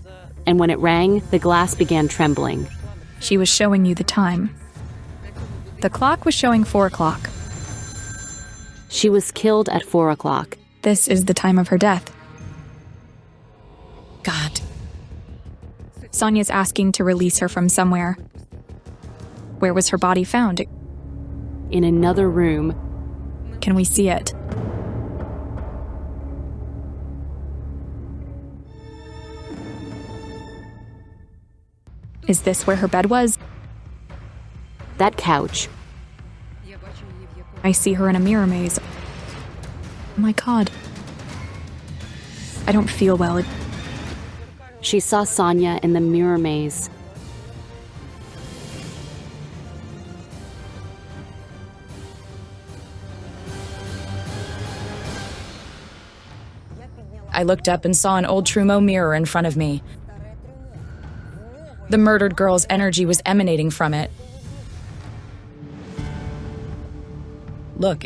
[SPEAKER 6] and when it rang, the glass began trembling.
[SPEAKER 3] She was showing you the time. The clock was showing 4 o'clock.
[SPEAKER 6] She was killed at 4 o'clock.
[SPEAKER 3] This is the time of her death.
[SPEAKER 13] God.
[SPEAKER 3] Sonia's asking to release her from somewhere. Where was her body found?
[SPEAKER 6] In another room.
[SPEAKER 3] Can we see it? Is this where her bed was?
[SPEAKER 6] That couch.
[SPEAKER 3] I see her in a mirror maze. Oh my God. I don't feel well.
[SPEAKER 6] She saw Sonia in the mirror maze.
[SPEAKER 13] I looked up and saw an old Trumeau mirror in front of me. The murdered girl's energy was emanating from it. Look.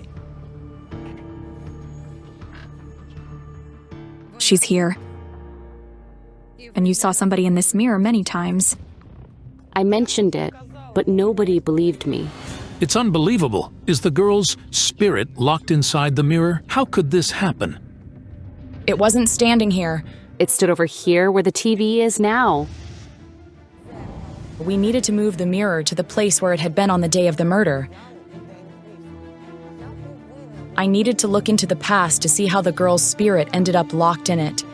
[SPEAKER 3] She's here. And you saw somebody in this mirror many times.
[SPEAKER 6] I mentioned it, but nobody believed me.
[SPEAKER 1] It's unbelievable. Is the girl's spirit locked inside the mirror? How could this happen?
[SPEAKER 13] It wasn't standing here.
[SPEAKER 6] It stood over here where the TV is now.
[SPEAKER 13] We needed to move the mirror to the place where it had been on the day of the murder. I needed to look into the past to see how the girl's spirit ended up locked in it.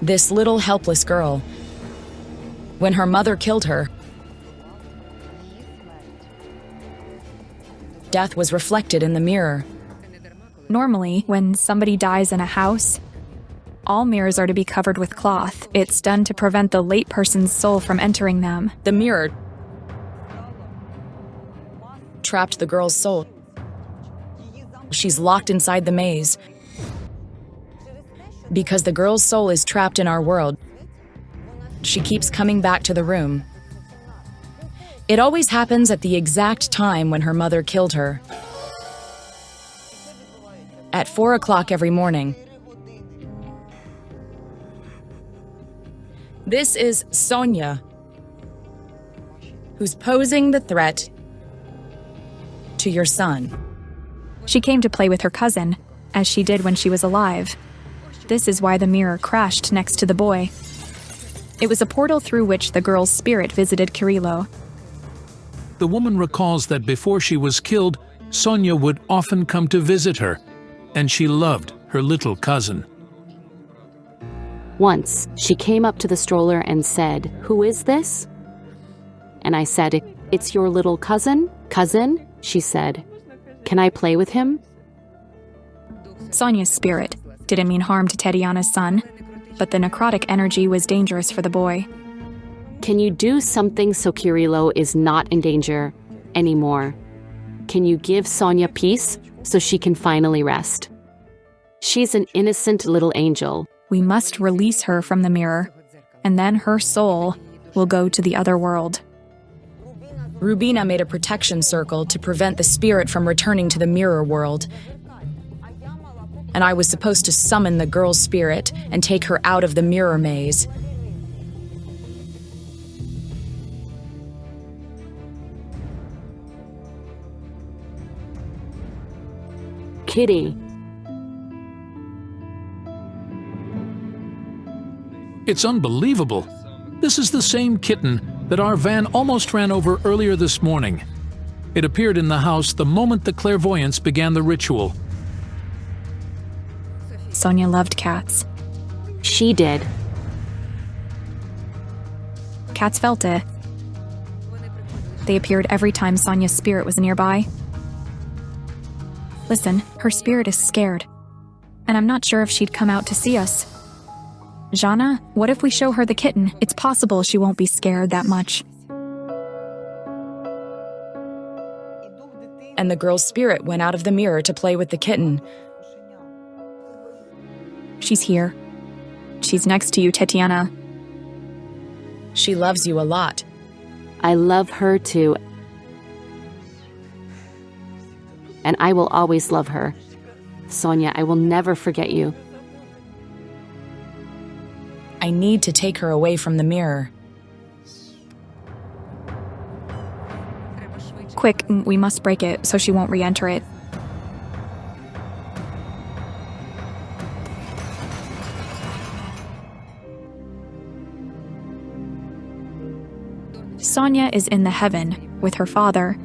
[SPEAKER 13] This little helpless girl. When her mother killed her, death was reflected in the mirror.
[SPEAKER 3] Normally, when somebody dies in a house, all mirrors are to be covered with cloth. It's done to prevent the late person's soul from entering them.
[SPEAKER 13] The mirror trapped the girl's soul. She's locked inside the maze. Because the girl's soul is trapped in our world, she keeps coming back to the room. It always happens at the exact time when her mother killed her. At 4 o'clock every morning. This is Sonia, who's posing the threat to your son.
[SPEAKER 3] She came to play with her cousin, as she did when she was alive. This is why the mirror crashed next to the boy. It was a portal through which the girl's spirit visited Kirilo.
[SPEAKER 1] The woman recalls that before she was killed, Sonia would often come to visit her, and she loved her little cousin.
[SPEAKER 6] Once, she came up to the stroller and said, "Who is this?" And I said, "It's your little cousin." "Cousin?" she said. "Can I play with him?"
[SPEAKER 3] Sonia's spirit didn't mean harm to Tatiana's son, but the necrotic energy was dangerous for the boy.
[SPEAKER 6] Can you do something so Kirilo is not in danger anymore? Can you give Sonia peace so she can finally rest? She's an innocent little angel.
[SPEAKER 3] We must release her from the mirror, and then her soul will go to the other world.
[SPEAKER 13] Rubina made a protection circle to prevent the spirit from returning to the mirror world. And I was supposed to summon the girl's spirit and take her out of the mirror maze.
[SPEAKER 6] Kitty.
[SPEAKER 1] It's unbelievable. This is the same kitten that our van almost ran over earlier this morning. It appeared in the house the moment the clairvoyants began the ritual.
[SPEAKER 3] Sonia loved cats.
[SPEAKER 6] She did.
[SPEAKER 3] Cats felt it. They appeared every time Sonia's spirit was nearby. Listen, her spirit is scared, and I'm not sure if she'd come out to see us. Jana, what if we show her the kitten? It's possible she won't be scared that much.
[SPEAKER 13] And the girl's spirit went out of the mirror to play with the kitten.
[SPEAKER 3] She's here. She's next to you, Tatiana.
[SPEAKER 13] She loves you a lot.
[SPEAKER 6] I love her too. And I will always love her. Sonia, I will never forget you.
[SPEAKER 13] I need to take her away from the mirror.
[SPEAKER 3] Quick, we must break it so she won't re-enter it. Sonia is in the heaven with her father.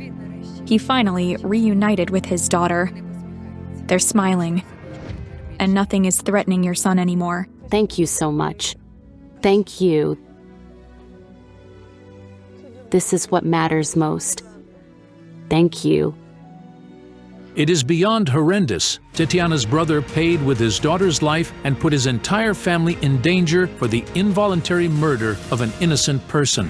[SPEAKER 3] He finally reunited with his daughter. They're smiling, and nothing is threatening your son anymore.
[SPEAKER 6] Thank you so much. Thank you. This is what matters most. Thank you.
[SPEAKER 1] It is beyond horrendous. Tatiana's brother paid with his daughter's life and put his entire family in danger for the involuntary murder of an innocent person.